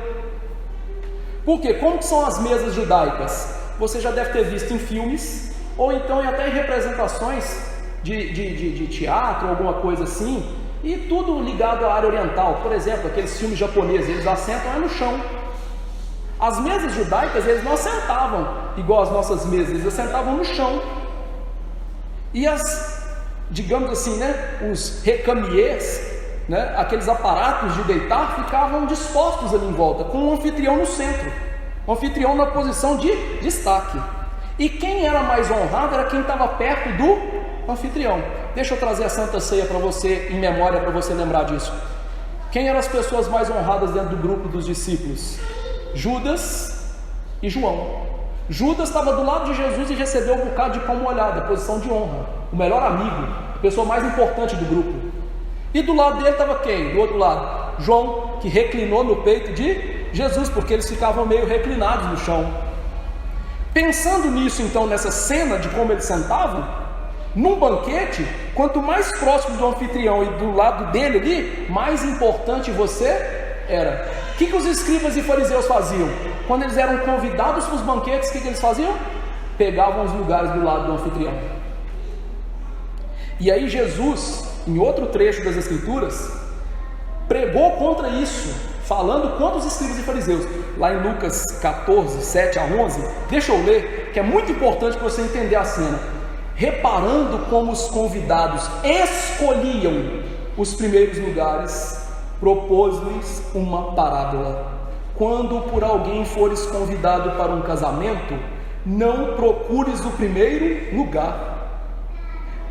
Por quê? Como que são as mesas judaicas? Você já deve ter visto em filmes, ou então até em representações de teatro, alguma coisa assim, e tudo ligado à área oriental. Por exemplo, aqueles filmes japoneses, eles assentam no chão. As mesas judaicas, eles não assentavam igual as nossas mesas, eles assentavam no chão. E digamos assim, os recamiers, aqueles aparatos de deitar, ficavam dispostos ali em volta, com um anfitrião no centro, um anfitrião na posição de destaque. E quem era mais honrado era quem estava perto do anfitrião. Deixa eu trazer a Santa Ceia para você, em memória, para você lembrar disso. Quem eram as pessoas mais honradas dentro do grupo dos discípulos? Judas e João. Judas estava do lado de Jesus e recebeu um bocado de pão molhado, posição de honra, o melhor amigo, a pessoa mais importante do grupo. E do lado dele estava quem? Do outro lado, João, que reclinou no peito de Jesus, porque eles ficavam meio reclinados no chão. Pensando nisso, então, nessa cena de como eles sentavam, num banquete, quanto mais próximo do anfitrião e do lado dele ali, mais importante você era. O que os escribas e fariseus faziam? Quando eles eram convidados para os banquetes, o que eles faziam? Pegavam os lugares do lado do anfitrião. E aí Jesus, em outro trecho das Escrituras, pregou contra isso, falando contra os escribas e fariseus. Lá em Lucas 14, 7 a 11, deixa eu ler, que é muito importante para você entender a cena. Reparando como os convidados escolhiam os primeiros lugares, propôs-lhes uma parábola: quando por alguém fores convidado para um casamento, não procures o primeiro lugar,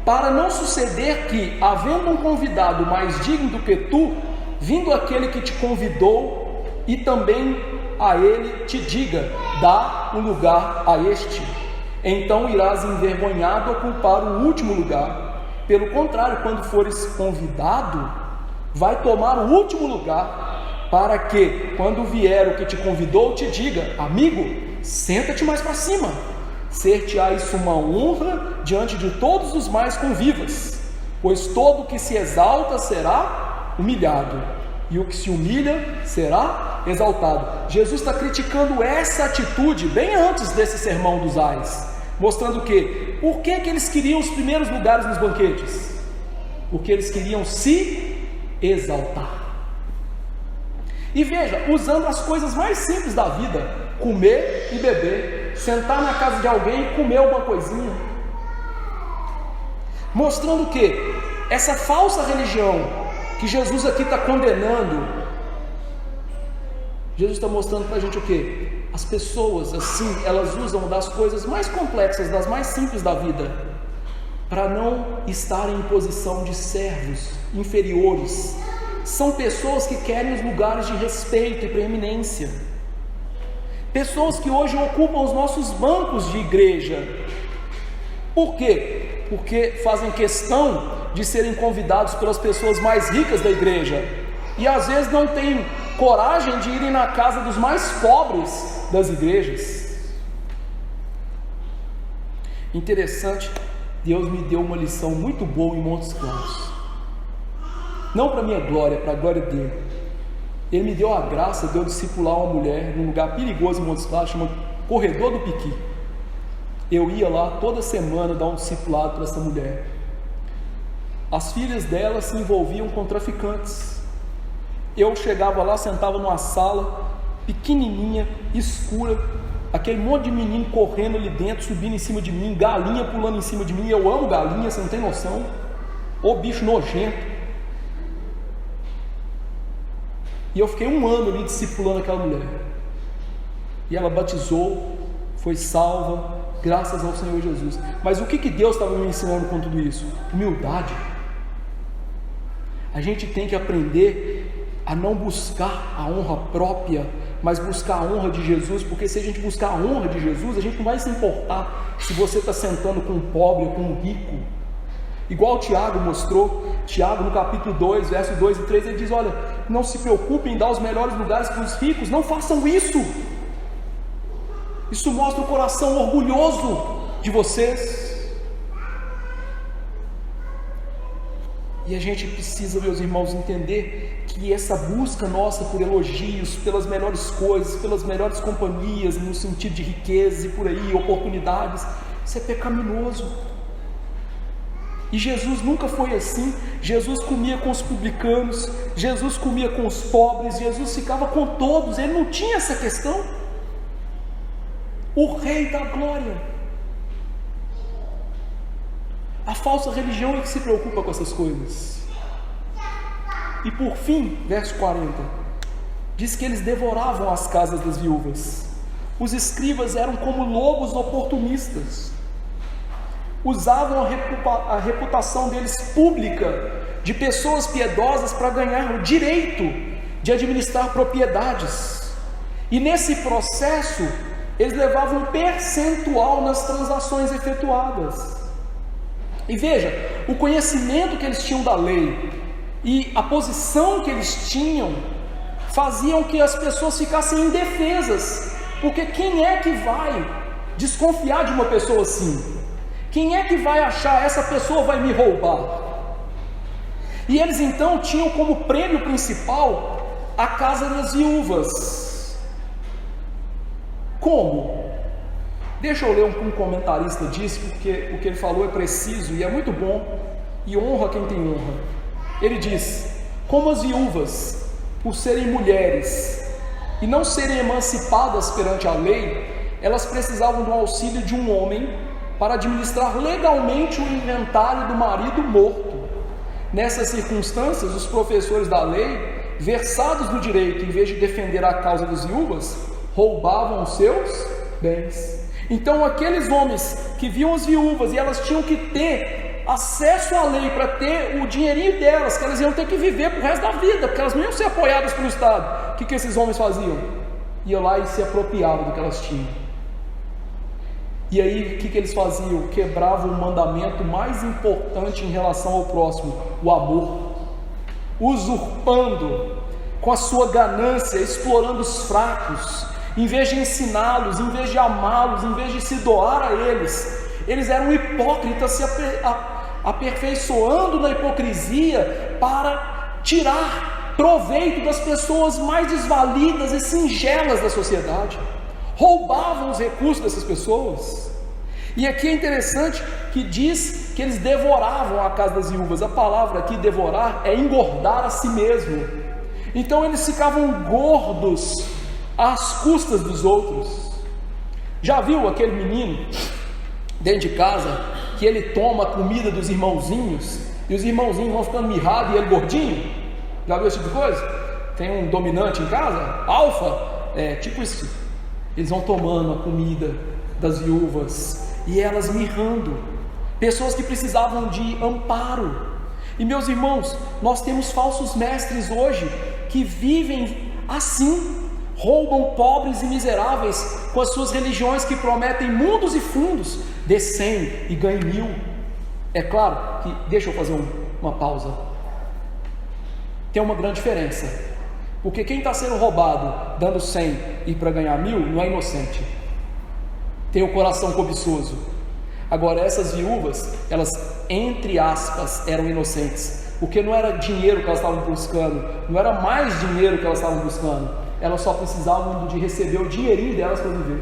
para não suceder que, havendo um convidado mais digno do que tu, vindo aquele que te convidou, e também a ele te diga: dá o lugar a este. Então irás envergonhado ocupar o último lugar. Pelo contrário, quando fores convidado, vai tomar o último lugar, para que, quando vier o que te convidou, te diga: amigo, senta-te mais para cima. Ser-te-á isso uma honra diante de todos os mais convivas, pois todo o que se exalta será humilhado, e o que se humilha será exaltado. Jesus está criticando essa atitude bem antes desse sermão dos ais, mostrando que, por que eles queriam os primeiros lugares nos banquetes? Porque eles queriam se exaltar. E veja, usando as coisas mais simples da vida: comer e beber, sentar na casa de alguém e comer uma coisinha, mostrando que essa falsa religião que Jesus aqui está condenando, Jesus está mostrando para a gente o que? As pessoas assim, elas usam das coisas mais complexas, das mais simples da vida, para não estarem em posição de servos inferiores. São pessoas que querem os lugares de respeito e preeminência, pessoas que hoje ocupam os nossos bancos de igreja. Por quê? Porque fazem questão de serem convidados pelas pessoas mais ricas da igreja, e às vezes não têm coragem de irem na casa dos mais pobres das igrejas. Interessante, Deus me deu uma lição muito boa em Montes Claros, não para minha glória, para a glória dele. Ele me deu a graça de eu discipular uma mulher num lugar perigoso em Montes Claros, chama Corredor do Piqui. Eu ia lá toda semana dar um discipulado para essa mulher. As filhas dela se envolviam com traficantes. Eu chegava lá, sentava numa sala pequenininha, escura, aquele monte de menino correndo ali dentro, subindo em cima de mim, galinha pulando em cima de mim. Eu amo galinha, você não tem noção. Ô bicho nojento. E eu fiquei um ano ali discipulando aquela mulher, e ela batizou, foi salva, graças ao Senhor Jesus. Mas o que Deus estava me ensinando com tudo isso? Humildade. A gente tem que aprender a não buscar a honra própria, mas buscar a honra de Jesus, porque se a gente buscar a honra de Jesus, a gente não vai se importar se você está sentando com um pobre ou com um rico. Igual Tiago mostrou, Tiago no capítulo 2, versos 2 e 3, ele diz: olha, não se preocupem em dar os melhores lugares para os ricos, não façam isso. Isso mostra o coração orgulhoso de vocês. E a gente precisa, meus irmãos, entender que essa busca nossa por elogios, pelas melhores coisas, pelas melhores companhias, no sentido de riqueza e por aí, oportunidades, isso é pecaminoso. E Jesus nunca foi assim. Jesus comia com os publicanos, Jesus comia com os pobres, Jesus ficava com todos, ele não tinha essa questão. O Rei da Glória. A falsa religião é que se preocupa com essas coisas. E por fim, verso 40, diz que eles devoravam as casas das viúvas. Os escribas eram como lobos oportunistas, usavam a reputação deles pública, de pessoas piedosas, para ganhar o direito de administrar propriedades. E nesse processo, eles levavam um percentual nas transações efetuadas. E veja, o conhecimento que eles tinham da lei e a posição que eles tinham faziam que as pessoas ficassem indefesas, porque quem é que vai desconfiar de uma pessoa assim? Quem é que vai achar, essa pessoa vai me roubar? E eles então tinham como prêmio principal a casa das viúvas. Como? Deixa eu ler o que um comentarista disse, porque o que ele falou é preciso e é muito bom, e honra quem tem honra. Ele diz: como as viúvas, por serem mulheres e não serem emancipadas perante a lei, elas precisavam do auxílio de um homem para administrar legalmente o inventário do marido morto. Nessas circunstâncias, os professores da lei versados no direito, em vez de defender a causa das viúvas, roubavam os seus bens. Então aqueles homens que viam as viúvas e elas tinham que ter acesso à lei para ter o dinheirinho delas, que elas iam ter que viver pro resto da vida, porque elas não iam ser apoiadas pelo Estado. O que esses homens faziam? Iam lá e se apropriavam do que elas tinham. E aí o que eles faziam? Quebravam o mandamento mais importante em relação ao próximo, o amor, usurpando com a sua ganância, explorando os fracos, em vez de ensiná-los, em vez de amá-los, em vez de se doar a eles. Eles eram hipócritas, se aperfeiçoando na hipocrisia para tirar proveito das pessoas mais desvalidas e singelas da sociedade. Roubavam os recursos dessas pessoas. E aqui é interessante que diz que eles devoravam a casa das viúvas. A palavra aqui, devorar, é engordar a si mesmo. Então eles ficavam gordos às custas dos outros. Já viu aquele menino dentro de casa que ele toma a comida dos irmãozinhos e os irmãozinhos vão ficando mirrados e ele gordinho? Já viu esse tipo de coisa? Tem um dominante em casa, alfa, tipo isso. Eles vão tomando a comida das viúvas e elas mirrando, pessoas que precisavam de amparo. E meus irmãos, nós temos falsos mestres hoje que vivem assim, roubam pobres e miseráveis com as suas religiões que prometem mundos e fundos, dê 100 e ganhe 1000. É claro que, deixa eu fazer uma pausa, tem uma grande diferença, porque quem está sendo roubado dando 100 e para ganhar 1000 não é inocente, tem o coração cobiçoso. Agora essas viúvas, elas entre aspas eram inocentes, porque não era dinheiro que elas estavam buscando, não era mais dinheiro que elas estavam buscando, elas só precisavam de receber o dinheirinho delas para viver.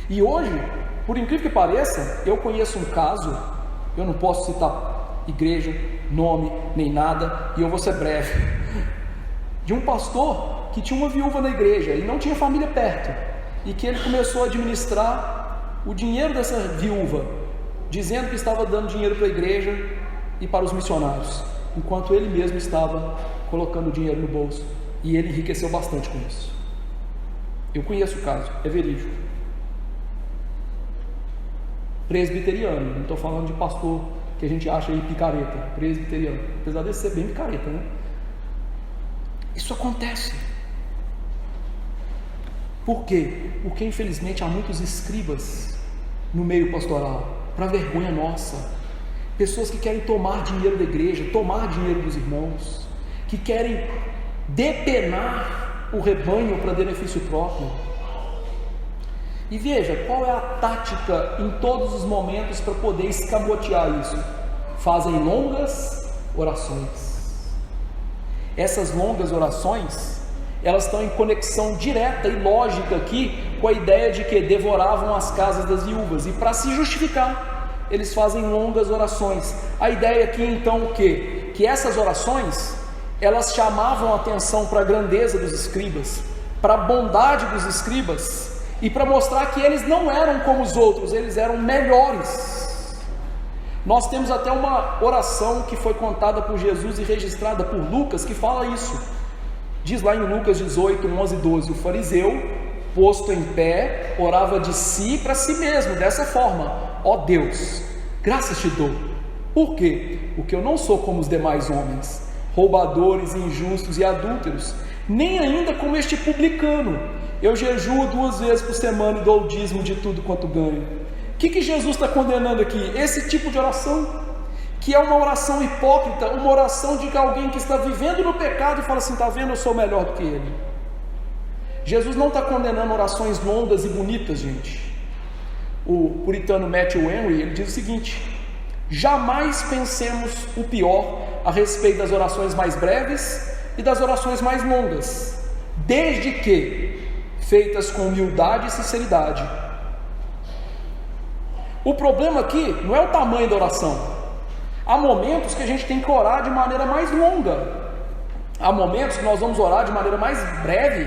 E hoje, por incrível que pareça, eu conheço um caso, eu não posso citar igreja, nome, nem nada, e eu vou ser breve, de um pastor que tinha uma viúva na igreja e não tinha família perto, e que ele começou a administrar o dinheiro dessa viúva, dizendo que estava dando dinheiro para a igreja e para os missionários, enquanto ele mesmo estava colocando dinheiro no bolso, e ele enriqueceu bastante com isso. Eu conheço o caso, é verídico. Presbiteriano, não estou falando de pastor que a gente acha aí picareta, presbiteriano, apesar de ser bem picareta, né? Isso acontece. Por quê? Porque infelizmente há muitos escribas no meio pastoral, para vergonha nossa, pessoas que querem tomar dinheiro da igreja, tomar dinheiro dos irmãos, que querem depenar o rebanho para benefício próprio. E veja, qual é a tática em todos os momentos para poder escamotear isso? Fazem longas orações. Essas longas orações, elas estão em conexão direta e lógica aqui com a ideia de que devoravam as casas das viúvas, e para se justificar, eles fazem longas orações. A ideia aqui então o quê? Que essas orações, elas chamavam a atenção para a grandeza dos escribas, para a bondade dos escribas, e para mostrar que eles não eram como os outros, eles eram melhores. Nós temos até uma oração que foi contada por Jesus e registrada por Lucas, que fala isso. Diz lá em Lucas 18, 11 e 12, o fariseu, posto em pé, orava de si para si mesmo, dessa forma: ó Deus, graças te dou. Por quê? Porque eu não sou como os demais homens, roubadores, injustos e adúlteros, nem ainda como este publicano. Eu jejuo 2 vezes por semana e dou o dízimo de tudo quanto ganho. O que Jesus está condenando aqui? Esse tipo de oração, que é uma oração hipócrita, uma oração de alguém que está vivendo no pecado e fala assim: está vendo, eu sou melhor do que ele. Jesus não está condenando orações longas e bonitas, gente. O puritano Matthew Henry, ele diz o seguinte: jamais pensemos o pior a respeito das orações mais breves e das orações mais longas, desde que feitas com humildade e sinceridade. O problema aqui não é o tamanho da oração. Há momentos que a gente tem que orar de maneira mais longa, há momentos que nós vamos orar de maneira mais breve,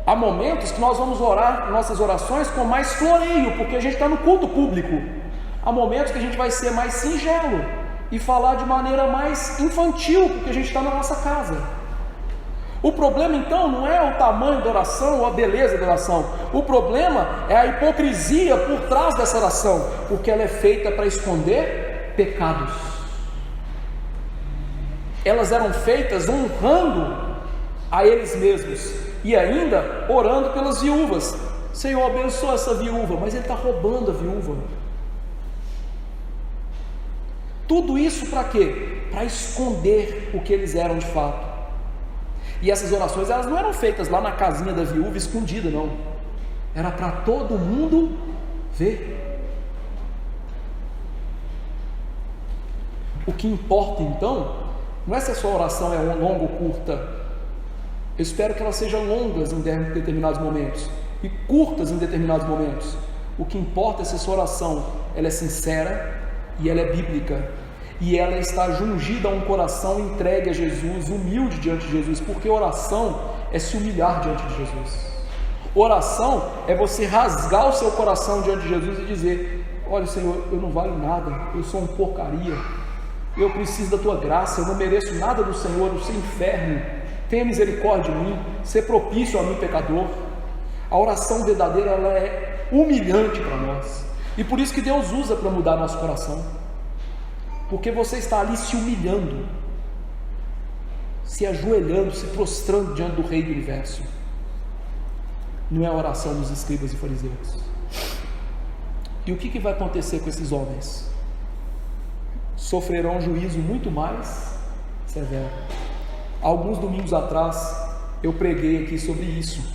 há momentos que nós vamos orar nossas orações com mais floreio, porque a gente está no culto público. Há momentos que a gente vai ser mais singelo, e falar de maneira mais infantil, porque a gente está na nossa casa. O problema então não é o tamanho da oração ou a beleza da oração. O problema é a hipocrisia por trás dessa oração, porque ela é feita para esconder pecados. Elas eram feitas honrando a eles mesmos e ainda orando pelas viúvas. Senhor, abençoa essa viúva, mas ele está roubando a viúva. Tudo isso para quê? Para esconder o que eles eram de fato. E essas orações, elas não eram feitas lá na casinha da viúva escondida, não. Era para todo mundo ver. O que importa então, não é se a sua oração é longa ou curta. Eu espero que elas sejam longas em determinados momentos e curtas em determinados momentos. O que importa é se a sua oração ela é sincera e ela é bíblica, e ela está jungida a um coração entregue a Jesus, humilde diante de Jesus, porque oração é se humilhar diante de Jesus. Oração é você rasgar o seu coração diante de Jesus e dizer: olha, Senhor, eu não valho nada, eu sou um porcaria, eu preciso da tua graça, eu não mereço nada do Senhor, eu sou inferno, tenha misericórdia de mim, ser propício a mim, pecador. A oração verdadeira, ela é humilhante para nós, e por isso que Deus usa para mudar nosso coração, porque você está ali se humilhando, se ajoelhando, se prostrando diante do Rei do Universo. Não é a oração dos escribas e fariseus. E o que vai acontecer com esses homens? Sofrerão um juízo muito mais severo. Alguns domingos atrás eu preguei aqui sobre isso.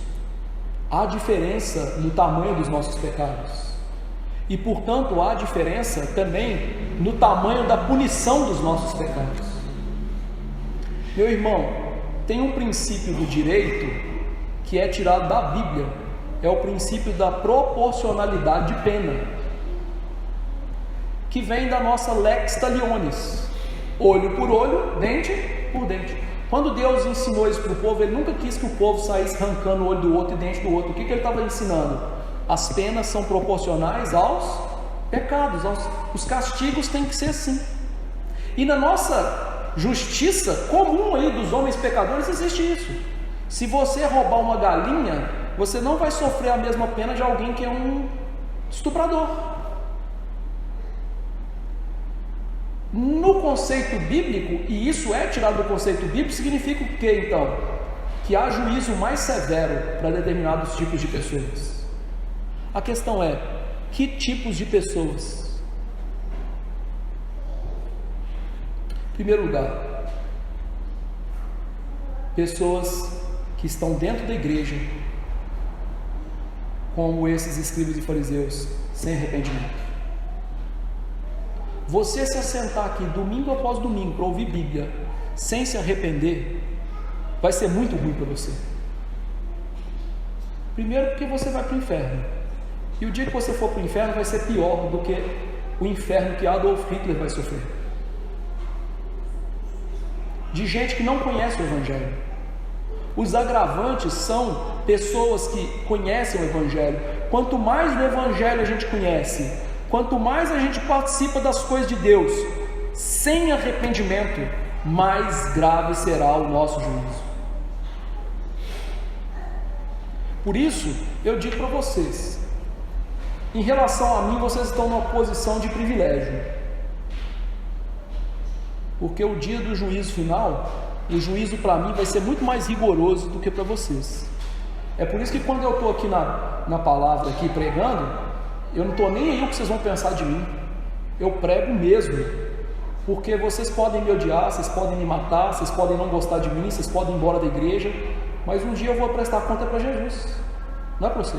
Há diferença no tamanho dos nossos pecados, e portanto há diferença também no tamanho da punição dos nossos pecados. Meu irmão, tem um princípio do direito que é tirado da Bíblia, é o princípio da proporcionalidade de pena, que vem da nossa lex talionis, olho por olho, dente por dente. Quando Deus ensinou isso para o povo, Ele nunca quis que o povo saísse arrancando o olho do outro e dente do outro. O que Ele estava ensinando? As penas são proporcionais aos pecados, os castigos têm que ser assim. E na nossa justiça comum aí dos homens pecadores existe isso. Se você roubar uma galinha, você não vai sofrer a mesma pena de alguém que é um estuprador. No conceito bíblico, e isso é tirado do conceito bíblico, significa o que então? Que há juízo mais severo para determinados tipos de pessoas. A questão é, que tipos de pessoas? Em primeiro lugar, pessoas que estão dentro da igreja, como esses escribas e fariseus, sem arrependimento. Você se assentar aqui domingo após domingo para ouvir Bíblia sem se arrepender, vai ser muito ruim para você. Primeiro porque você vai para o inferno, e o dia que você for para o inferno vai ser pior do que o inferno que Adolf Hitler vai sofrer, de gente que não conhece o Evangelho. Os agravantes são pessoas que conhecem o Evangelho. Quanto mais do Evangelho a gente conhece, quanto mais a gente participa das coisas de Deus sem arrependimento, mais grave será o nosso juízo. Por isso, eu digo para vocês, em relação a mim, vocês estão numa posição de privilégio, porque o dia do juízo final, o juízo para mim vai ser muito mais rigoroso do que para vocês. É por isso que quando eu estou aqui na palavra, aqui pregando, eu não estou nem aí o que vocês vão pensar de mim. Eu prego mesmo, porque vocês podem me odiar, vocês podem me matar, vocês podem não gostar de mim, vocês podem ir embora da igreja, mas um dia eu vou prestar conta para Jesus, não é para você.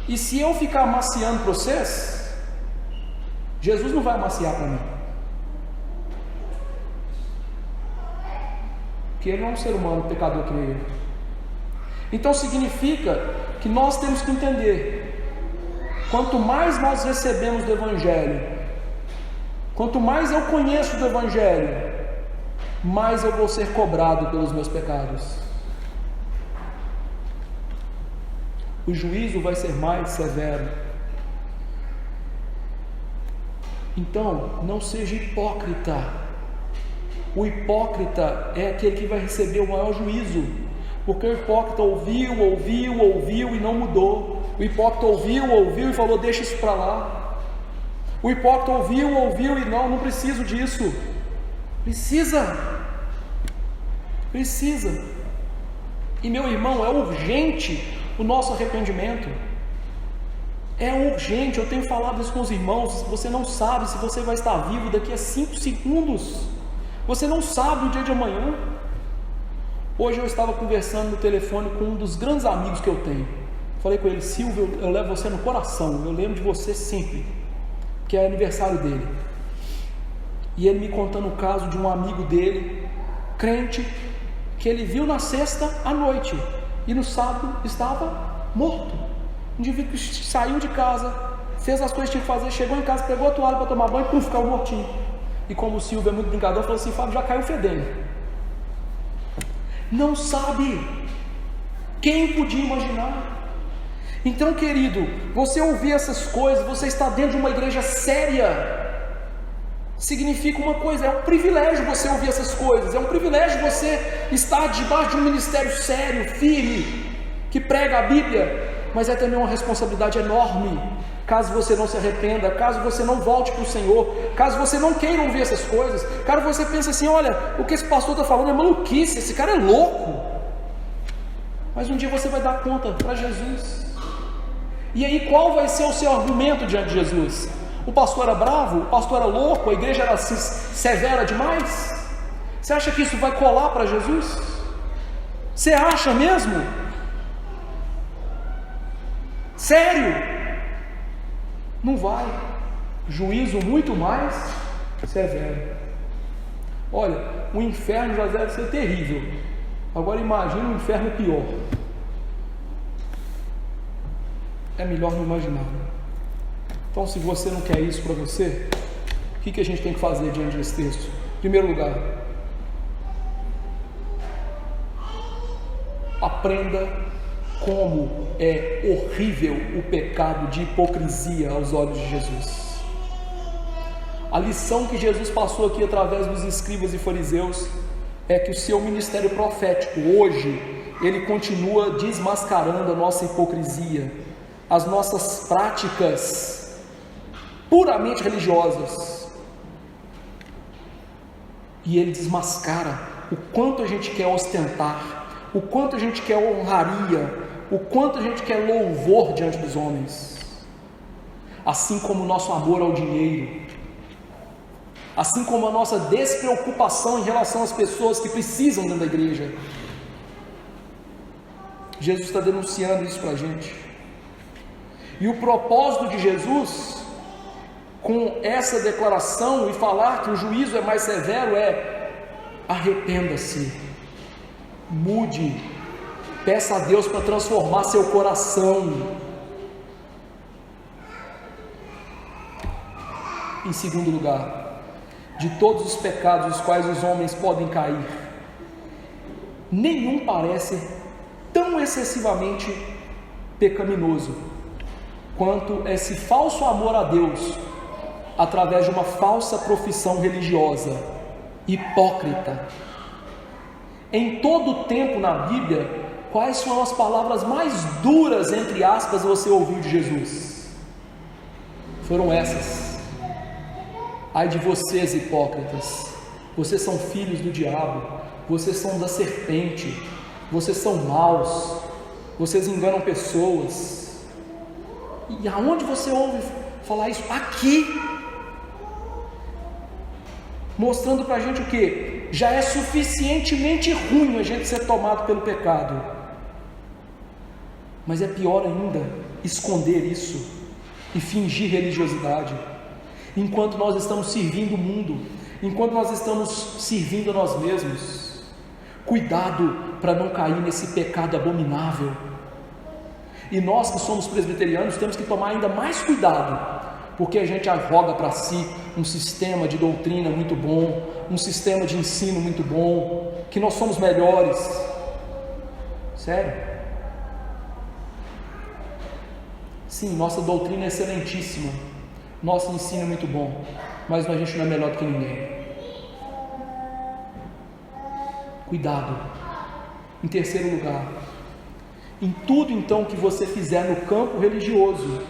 E se eu ficar amaciando para vocês, Jesus não vai amaciar para mim, porque Ele não é um ser humano pecador que nem eu. Então significa que nós temos que entender, quanto mais nós recebemos do Evangelho, quanto mais eu conheço do Evangelho, mais eu vou ser cobrado pelos meus pecados. O juízo vai ser mais severo. Então, não seja hipócrita. O hipócrita é aquele que vai receber o maior juízo, porque o hipócrita ouviu e não mudou. O hipócrita ouviu e falou: deixa isso para lá. O hipócrita ouviu e não preciso disso. Precisa. E meu irmão, é urgente o nosso arrependimento. É urgente. Eu tenho falado isso com os irmãos. Você não sabe se você vai estar vivo daqui a 5 segundos. Você não sabe o dia de amanhã. Hoje eu estava conversando no telefone com um dos grandes amigos que eu tenho. Falei com ele: Silvio, eu levo você no coração, eu lembro de você sempre, que é aniversário dele. E ele me contando o caso de um amigo dele, crente, que ele viu na sexta à noite e no sábado estava morto. Um indivíduo que saiu de casa, fez as coisas que tinha que fazer, chegou em casa, pegou a toalha para tomar banho e ficou mortinho. E como o Silvio é muito brincador, falou assim: Fábio, já caiu fedendo. Não sabe. Quem podia imaginar? Então, querido, você ouvir essas coisas, você está dentro de uma igreja séria, significa uma coisa: é um privilégio você ouvir essas coisas, é um privilégio você estar debaixo de um ministério sério, firme, que prega a Bíblia, mas é também uma responsabilidade enorme, caso você não se arrependa, caso você não volte para o Senhor, caso você não queira ouvir essas coisas, caso você pense assim: olha, o que esse pastor está falando é maluquice, esse cara é louco. Mas um dia você vai dar conta para Jesus. E aí qual vai ser o seu argumento diante de Jesus? O pastor era bravo? O pastor era louco? A igreja era severa demais? Você acha que isso vai colar para Jesus? Você acha mesmo? Sério? Não vai. Juízo muito mais severo. Olha, o inferno já deve ser terrível. Agora imagine um inferno pior. É melhor não imaginar. Então, se você não quer isso para você, o que a gente tem que fazer diante desse texto? Em primeiro lugar, aprenda como é horrível o pecado de hipocrisia aos olhos de Jesus. A lição que Jesus passou aqui através dos escribas e fariseus é que o seu ministério profético hoje, ele continua desmascarando a nossa hipocrisia, as nossas práticas puramente religiosas, e ele desmascara o quanto a gente quer ostentar, o quanto a gente quer honraria, o quanto a gente quer louvor diante dos homens, assim como o nosso amor ao dinheiro, assim como a nossa despreocupação em relação às pessoas que precisam dentro da igreja. Jesus está denunciando isso para a gente. E o propósito de Jesus, com essa declaração e falar que o juízo é mais severo, é: arrependa-se, mude, peça a Deus para transformar seu coração. Em segundo lugar, de todos os pecados os quais os homens podem cair, nenhum parece tão excessivamente pecaminoso quanto esse falso amor a Deus através de uma falsa profissão religiosa, hipócrita. Em todo o tempo na Bíblia, quais são as palavras mais duras, entre aspas, você ouviu de Jesus? Foram essas: ai de vocês, hipócritas, vocês são filhos do diabo, vocês são da serpente, vocês são maus, vocês enganam pessoas. E aonde você ouve falar isso? Aqui, mostrando para a gente o que? Já é suficientemente ruim a gente ser tomado pelo pecado, mas é pior ainda esconder isso e fingir religiosidade, enquanto nós estamos servindo o mundo, enquanto nós estamos servindo a nós mesmos. Cuidado para não cair nesse pecado abominável. E nós que somos presbiterianos temos que tomar ainda mais cuidado, porque a gente arroga para si um sistema de doutrina muito bom, um sistema de ensino muito bom, que nós somos melhores. Sério? Sim, nossa doutrina é excelentíssima, Nosso ensino é muito bom, mas a gente não é melhor do que ninguém. Cuidado. Em terceiro lugar, em tudo então que você fizer no campo religioso,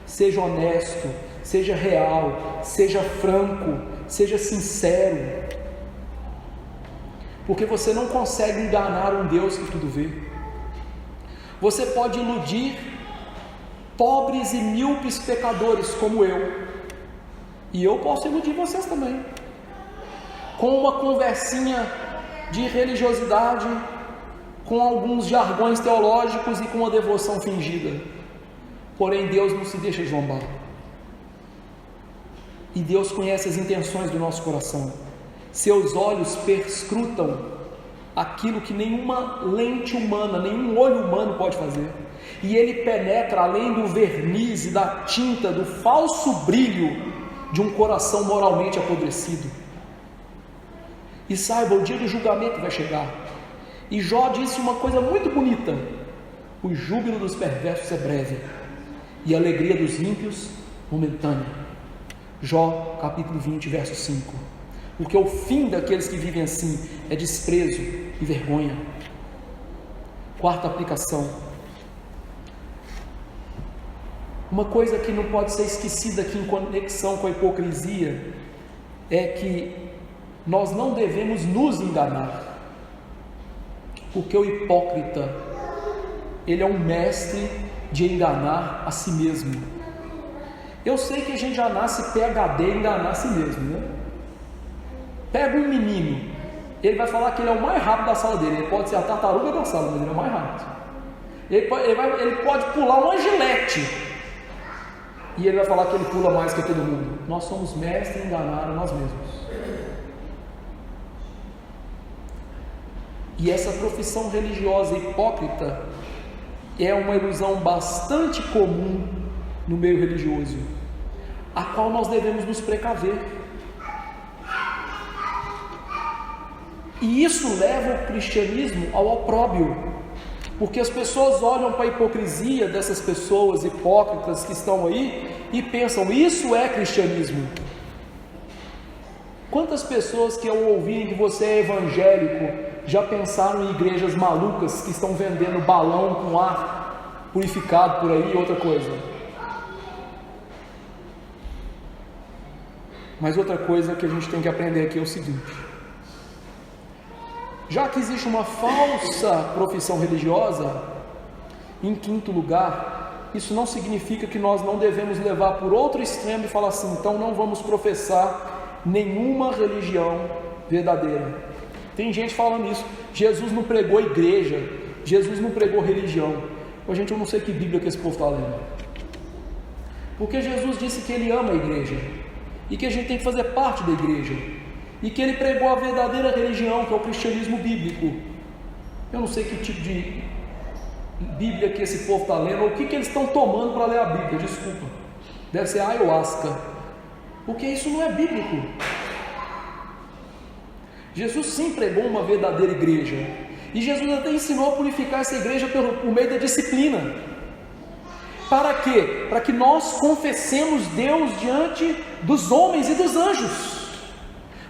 seja honesto, seja real, seja franco, seja sincero, porque você não consegue enganar um Deus que tudo vê. Você pode iludir pobres e míopes pecadores como eu, e eu posso iludir vocês também, com uma conversinha de religiosidade, com alguns jargões teológicos e com uma devoção fingida. Porém, Deus não se deixa zombar, e Deus conhece as intenções do nosso coração. Seus olhos perscrutam aquilo que nenhuma lente humana, nenhum olho humano pode fazer, e Ele penetra além do verniz e da tinta, do falso brilho de um coração moralmente apodrecido. E saiba, o dia do julgamento vai chegar, e Jó disse uma coisa muito bonita: o júbilo dos perversos é breve, e a alegria dos ímpios momentânea. Jó capítulo 20, verso 5. Porque o fim daqueles que vivem assim é desprezo e vergonha. Quarta aplicação. Uma coisa que não pode ser esquecida aqui em conexão com a hipocrisia é que nós não devemos nos enganar, porque o hipócrita, ele é um mestre de enganar a si mesmo. Eu sei que a gente já nasce PhD em enganar a si mesmo, né? Pega um menino, ele vai falar que ele é o mais rápido da sala dele. Ele pode ser a tartaruga da sala, mas ele é o mais rápido. Ele pode pular uma gilete, e ele vai falar que ele pula mais que todo mundo. Nós somos mestres em enganar a nós mesmos. E essa profissão religiosa hipócrita é uma ilusão bastante comum no meio religioso, a qual nós devemos nos precaver. E isso leva o cristianismo ao opróbrio, porque as pessoas olham para a hipocrisia dessas pessoas hipócritas que estão aí e pensam: isso é cristianismo. Quantas pessoas que ao ouvirem que você é evangélico já pensaram em igrejas malucas que estão vendendo balão com ar purificado por aí e outra coisa? Mas outra coisa que a gente tem que aprender aqui é o seguinte: já que existe uma falsa profissão religiosa, em quinto lugar, isso não significa que nós não devemos levar por outro extremo e falar assim: então não vamos professar nenhuma religião verdadeira. Tem gente falando isso: Jesus não pregou igreja, Jesus não pregou religião. Pô, gente, eu não sei que Bíblia que esse povo está lendo, porque Jesus disse que Ele ama a igreja, e que a gente tem que fazer parte da igreja, e que Ele pregou a verdadeira religião, que é o cristianismo bíblico. Eu não sei que tipo de Bíblia que esse povo está lendo, ou o que eles estão tomando para ler a Bíblia, desculpa, deve ser ayahuasca, porque isso não é bíblico. Jesus sim pregou uma verdadeira igreja, e Jesus até ensinou a purificar essa igreja por meio da disciplina. Para quê? Para que nós confessemos Deus diante dos homens e dos anjos.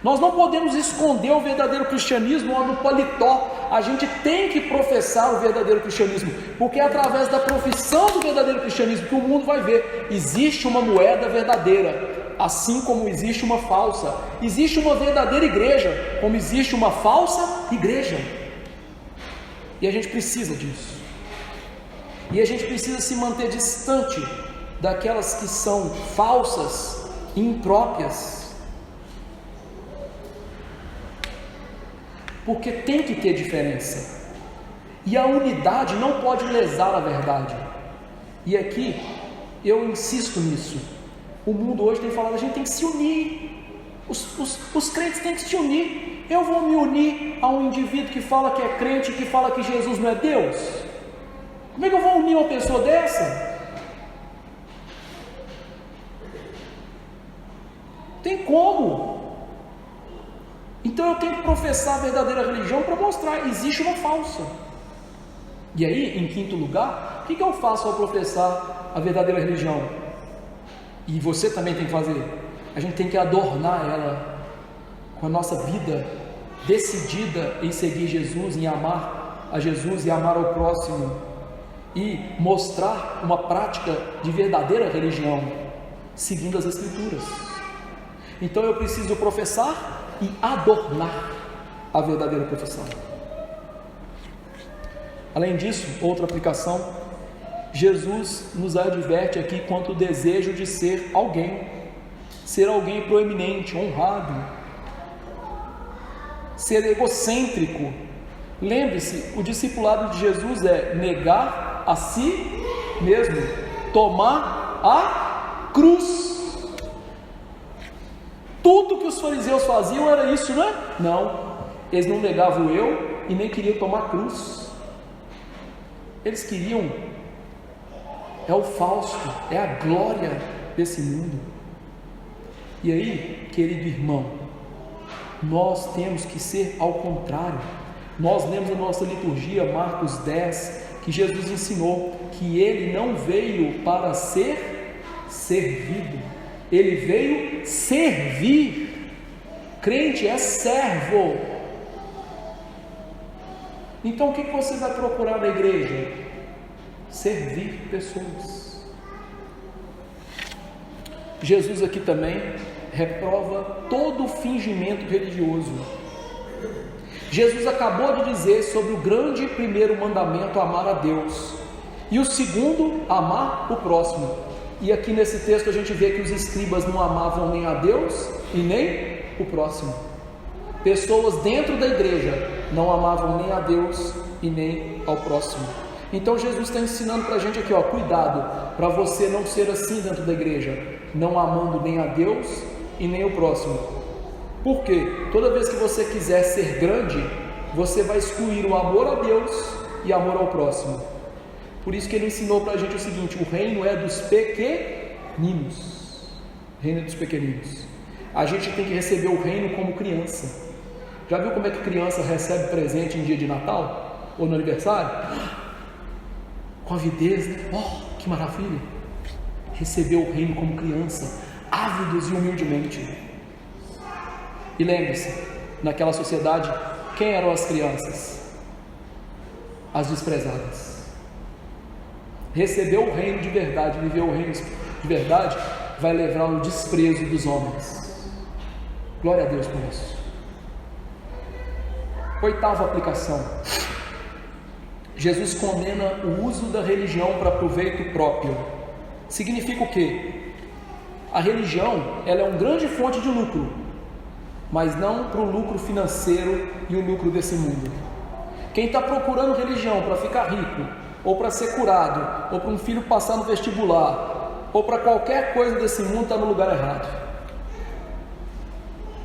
Nós não podemos esconder o verdadeiro cristianismo no paletó. A gente tem que professar o verdadeiro cristianismo, porque é através da profissão do verdadeiro cristianismo que o mundo vai ver: existe uma moeda verdadeira, assim como existe uma falsa. Existe uma verdadeira igreja, como existe uma falsa igreja. E a gente precisa disso. E a gente precisa se manter distante daquelas que são falsas e impróprias, porque tem que ter diferença, e a unidade não pode lesar a verdade. E aqui eu insisto nisso. O mundo hoje tem falado: a gente tem que se unir, os crentes têm que se unir. Eu vou me unir a um indivíduo que fala que é crente, que fala que Jesus não é Deus? Como é que eu vou unir uma pessoa dessa? Tem como? Então eu tenho que professar a verdadeira religião para mostrar: existe uma falsa. E aí, em quinto lugar, o que eu faço ao professar a verdadeira religião? e você também tem que fazer, a gente tem que adornar ela com a nossa vida decidida em seguir Jesus, em amar a Jesus e amar ao próximo, e mostrar uma prática de verdadeira religião, seguindo as Escrituras. Então eu preciso professar e adornar a verdadeira profissão. Além disso, outra aplicação, Jesus nos adverte aqui quanto ao desejo de ser alguém proeminente, honrado, ser egocêntrico. Lembre-se, o discipulado de Jesus é negar a si mesmo, tomar a cruz. Tudo que os fariseus faziam era isso, não é? Não, eles não negavam o eu e nem queriam tomar a cruz. Eles queriam, é o Fausto, é a glória desse mundo. E aí, querido irmão, nós temos que ser ao contrário. Nós lemos na nossa liturgia, Marcos 10, que Jesus ensinou que Ele não veio para ser servido, Ele veio servir. Crente é servo. Então o que você vai procurar na igreja? Servir pessoas. Jesus aqui também reprova todo fingimento religioso. Jesus acabou de dizer sobre o grande primeiro mandamento, amar a Deus, e o segundo, amar o próximo. E aqui nesse texto a gente vê que os escribas não amavam nem a Deus e nem o próximo. Pessoas dentro da igreja não amavam nem a Deus e nem ao próximo. Então Jesus está ensinando para a gente aqui, cuidado para você não ser assim dentro da igreja, não amando nem a Deus e nem o próximo. Por quê? Toda vez que você quiser ser grande, você vai excluir o amor a Deus e amor ao próximo. Por isso que ele ensinou para a gente o seguinte: o reino é dos pequeninos. O reino é dos pequeninos. A gente tem que receber o reino como criança. Já viu como é que criança recebe presente em dia de Natal? Ou no aniversário? Com avidez, né? Que maravilha! Receber o reino como criança, ávidos e humildemente. E lembre-se, naquela sociedade, quem eram as crianças? As desprezadas. Receber o reino de verdade, viver o reino de verdade, vai levar ao desprezo dos homens. Glória a Deus por isso. Oitava aplicação. Jesus condena o uso da religião para proveito próprio. Significa o quê? A religião, ela é uma grande fonte de lucro, mas não para o lucro financeiro e o lucro desse mundo. Quem está procurando religião para ficar rico, ou para ser curado, ou para um filho passar no vestibular, ou para qualquer coisa desse mundo, está no lugar errado.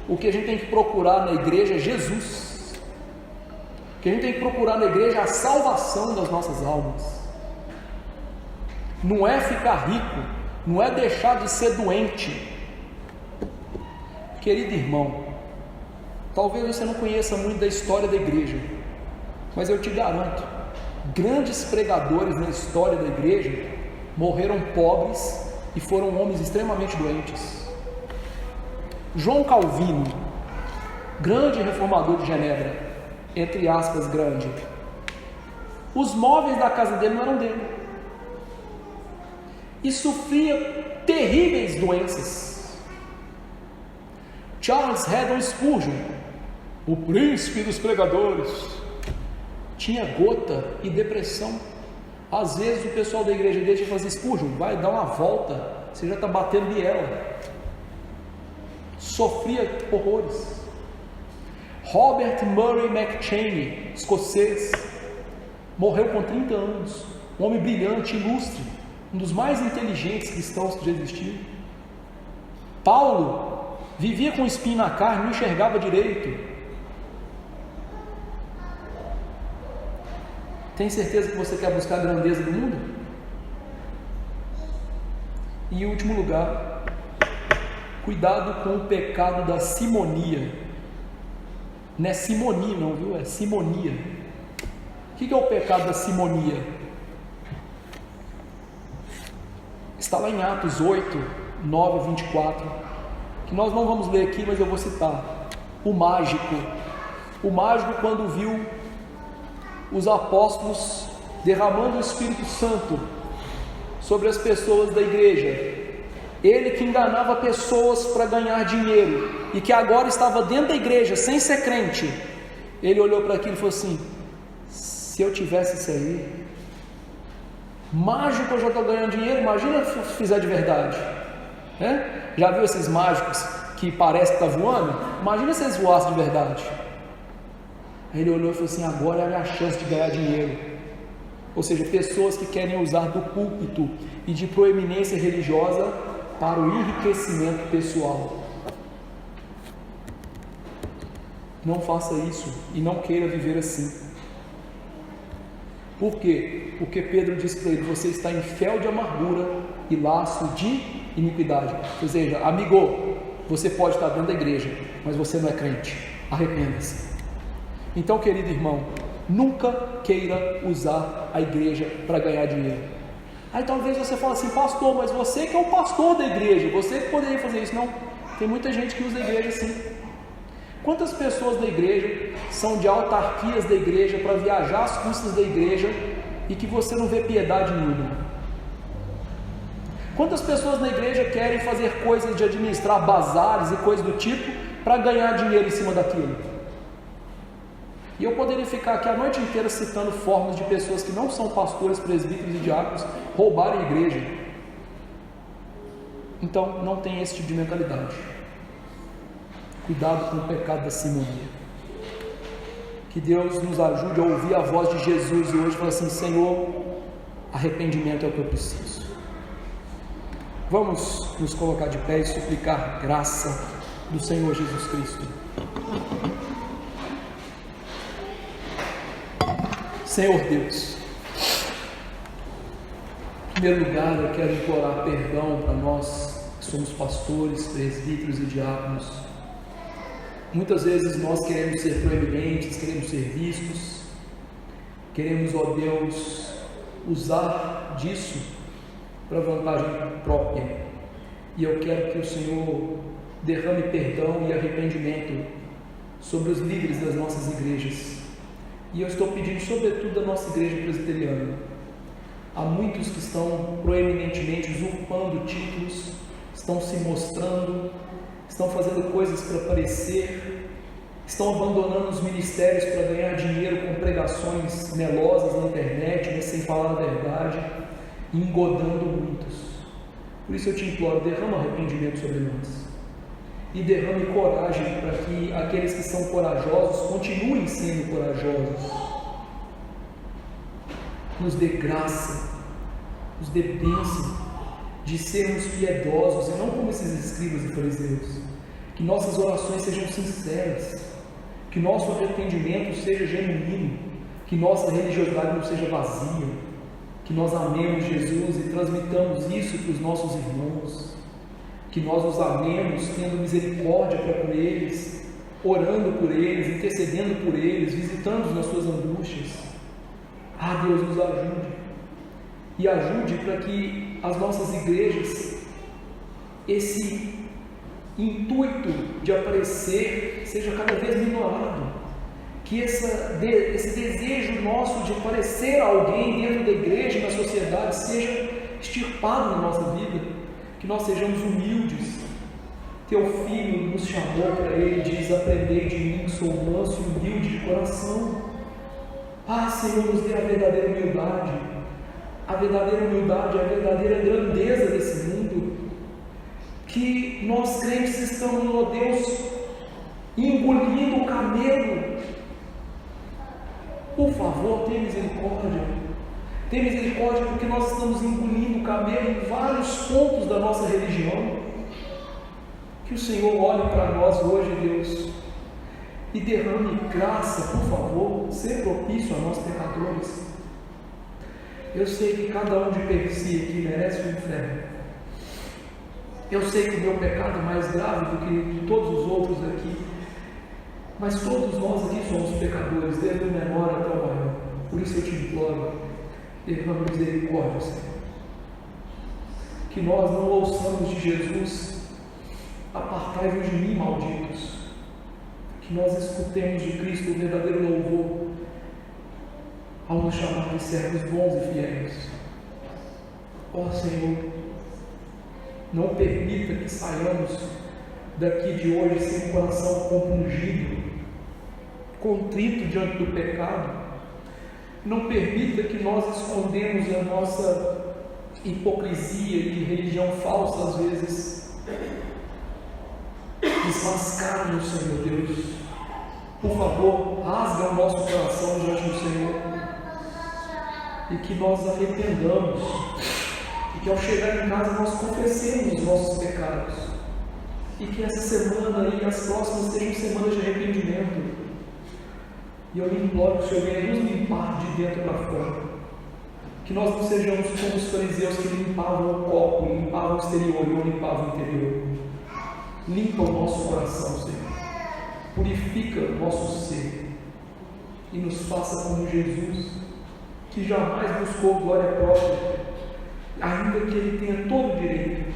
O que a gente tem que procurar na igreja é Jesus. O que a gente tem que procurar na igreja é a salvação das nossas almas. Não é ficar rico, não é deixar de ser doente. Querido irmão, talvez você não conheça muito da história da igreja, mas eu te garanto, grandes pregadores na história da igreja morreram pobres e foram homens extremamente doentes. João Calvino, grande reformador de Genebra, entre aspas, grande, os móveis da casa dele não eram dele, e sofria terríveis doenças. Charles Haddon Spurgeon, o príncipe dos pregadores, tinha gota e depressão. Às vezes o pessoal da igreja dele fazia: Spurgeon, vai dar uma volta, você já está batendo biela. Sofria horrores. Robert Murray McCheyne, escocês, morreu com 30 anos, um homem brilhante, ilustre, um dos mais inteligentes cristãos que já existiu. Paulo vivia com espinho na carne, não enxergava direito. Tem certeza que você quer buscar a grandeza do mundo? E em último lugar, cuidado com o pecado da simonia. Não é simonia não, viu? É simonia. O que é o pecado da simonia? Está lá em Atos 8, 9, 24, que nós não vamos ler aqui, mas eu vou citar. O mágico quando viu os apóstolos derramando o Espírito Santo sobre as pessoas da igreja, ele que enganava pessoas para ganhar dinheiro, e que agora estava dentro da igreja, sem ser crente, ele olhou para aquilo e falou assim: se eu tivesse isso aí, mágico, eu já estou ganhando dinheiro, imagina se eu fizer de verdade, né? Já viu esses mágicos que parece que está voando? Imagina se eles voassem de verdade. Aí ele olhou e falou assim: agora é a minha chance de ganhar dinheiro. Ou seja, pessoas que querem usar do púlpito e de proeminência religiosa para o enriquecimento pessoal. Não faça isso e não queira viver assim. Por quê? Porque Pedro disse para ele: você está em fel de amargura e laço de iniquidade. Ou seja, amigo, você pode estar dentro da igreja, mas você não é crente. Arrependa-se. Então, querido irmão, nunca queira usar a igreja para ganhar dinheiro. Aí talvez você fale assim: pastor, mas você que é o pastor da igreja, você que poderia fazer isso. Não, tem muita gente que usa a igreja assim. Quantas pessoas da igreja são de autarquias da igreja para viajar às custas da igreja e que você não vê piedade nenhuma? Quantas pessoas na igreja querem fazer coisas de administrar bazares e coisas do tipo para ganhar dinheiro em cima daquilo? E eu poderia ficar aqui a noite inteira citando formas de pessoas que não são pastores, presbíteros e diáconos roubarem a igreja. Então não tem esse tipo de mentalidade. Cuidado com o pecado da simonia. Que Deus nos ajude a ouvir a voz de Jesus e hoje falar assim: Senhor, arrependimento é o que eu preciso. Vamos nos colocar de pé e suplicar graça do Senhor Jesus Cristo. Senhor Deus, em primeiro lugar eu quero implorar perdão para nós que somos pastores, presbíteros e diáconos. Muitas vezes nós queremos ser proeminentes, queremos ser vistos, queremos, ó Deus, usar disso para vantagem própria. E eu quero que o Senhor derrame perdão e arrependimento sobre os líderes das nossas igrejas. E eu estou pedindo sobretudo da nossa igreja presbiteriana. Há muitos que estão proeminentemente usurpando títulos, estão se mostrando, estão fazendo coisas para aparecer, estão abandonando os ministérios para ganhar dinheiro com pregações melosas na internet, mas sem falar a verdade, e engodando muitos. Por isso eu te imploro, derrama arrependimento sobre nós e derrame coragem para que aqueles que são corajosos continuem sendo corajosos. Nos dê graça, nos dê bênção de sermos piedosos e não como esses escribas e fariseus. Que nossas orações sejam sinceras, que nosso arrependimento seja genuíno, que nossa religiosidade não seja vazia, que nós amemos Jesus e transmitamos isso para os nossos irmãos, que nós os amemos tendo misericórdia para com eles, orando por eles, intercedendo por eles, visitando-os nas suas angústias. Ah, Deus, nos ajude e ajude para que as nossas igrejas, esse intuito de aparecer seja cada vez minorado, que esse desejo nosso de parecer alguém dentro da igreja e na sociedade seja extirpado na nossa vida, que nós sejamos humildes. Teu Filho nos chamou para Ele, diz: aprendei de mim que sou manso e humilde de coração. Ah, Senhor, nos dê a verdadeira humildade. A verdadeira humildade é a verdadeira grandeza desse mundo, que nós crentes estamos, ó Deus, engolindo o camelo. Por favor, tenha misericórdia. Tenha misericórdia, porque nós estamos engolindo o camelo em vários pontos da nossa religião. Que o Senhor olhe para nós hoje, Deus, e derrame graça, por favor, ser propício a nós pecadores. Eu sei que cada um de per si aqui merece o inferno. Eu sei que o meu pecado é mais grave do que de todos os outros aqui, mas todos nós aqui somos pecadores, desde o menor até o maior. Por isso eu te imploro, derrama misericórdia, Senhor. que nós não ouçamos de Jesus: apartai-vos de mim, malditos. Que nós escutemos de Cristo o verdadeiro louvor ao nos chamar de servos bons e fiéis. Ó Senhor, não permita que saiamos daqui de hoje sem o coração compungido, contrito diante do pecado. Não permita que nós escondemos a nossa hipocrisia e religião falsa, às vezes, desmascaramos, Senhor Deus. Por favor, rasga o nosso coração diante do Senhor, e que nós arrependamos, e que ao chegar em casa nós confessemos os nossos pecados, e que essa semana e as próximas sejam semanas de arrependimento. E eu lhe imploro que o Senhor venha nos limpar de dentro para fora, que nós não sejamos como os fariseus que limpavam o copo, limpavam o exterior e não limpavam o interior. Limpa o nosso coração, Senhor, purifica o nosso ser e nos faça como Jesus, que jamais buscou glória própria, ainda que Ele tenha todo o direito.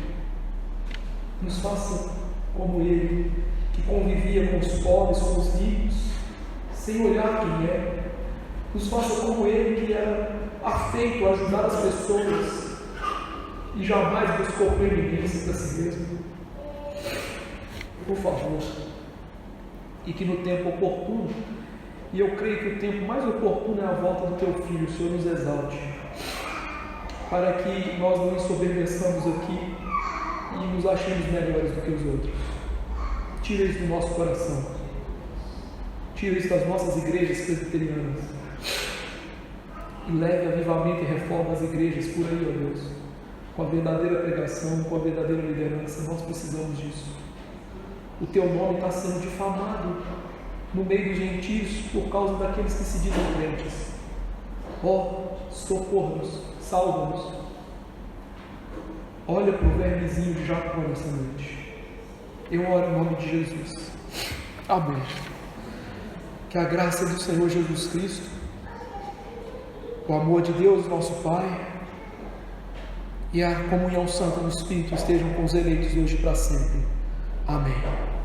Nos faça como Ele, que convivia com os pobres, com os ricos, sem olhar quem é. Nos faça como Ele, que era afeito a ajudar as pessoas e jamais buscou preeminência para si mesmo. Por favor, e que no tempo oportuno, e eu creio que o tempo mais oportuno é a volta do Teu Filho, o Senhor nos exalte, para que nós não ensoberbeçamos aqui e nos achemos melhores do que os outros. Tira isso do nosso coração, tira isso das nossas igrejas presbiterianas, e leve avivamento e reforma às igrejas por aí, ó Deus, com a verdadeira pregação, com a verdadeira liderança. Nós precisamos disso. O Teu nome está sendo difamado no meio dos gentios por causa daqueles que se dizem crentes. Ó, socorra-nos, salva-nos. Olha para o vermezinho de Jacó nessa noite. Eu oro em nome de Jesus. Amém. Que a graça do Senhor Jesus Cristo, o amor de Deus, nosso Pai, e a comunhão santa do Espírito estejam com os eleitos hoje e para sempre. Amém.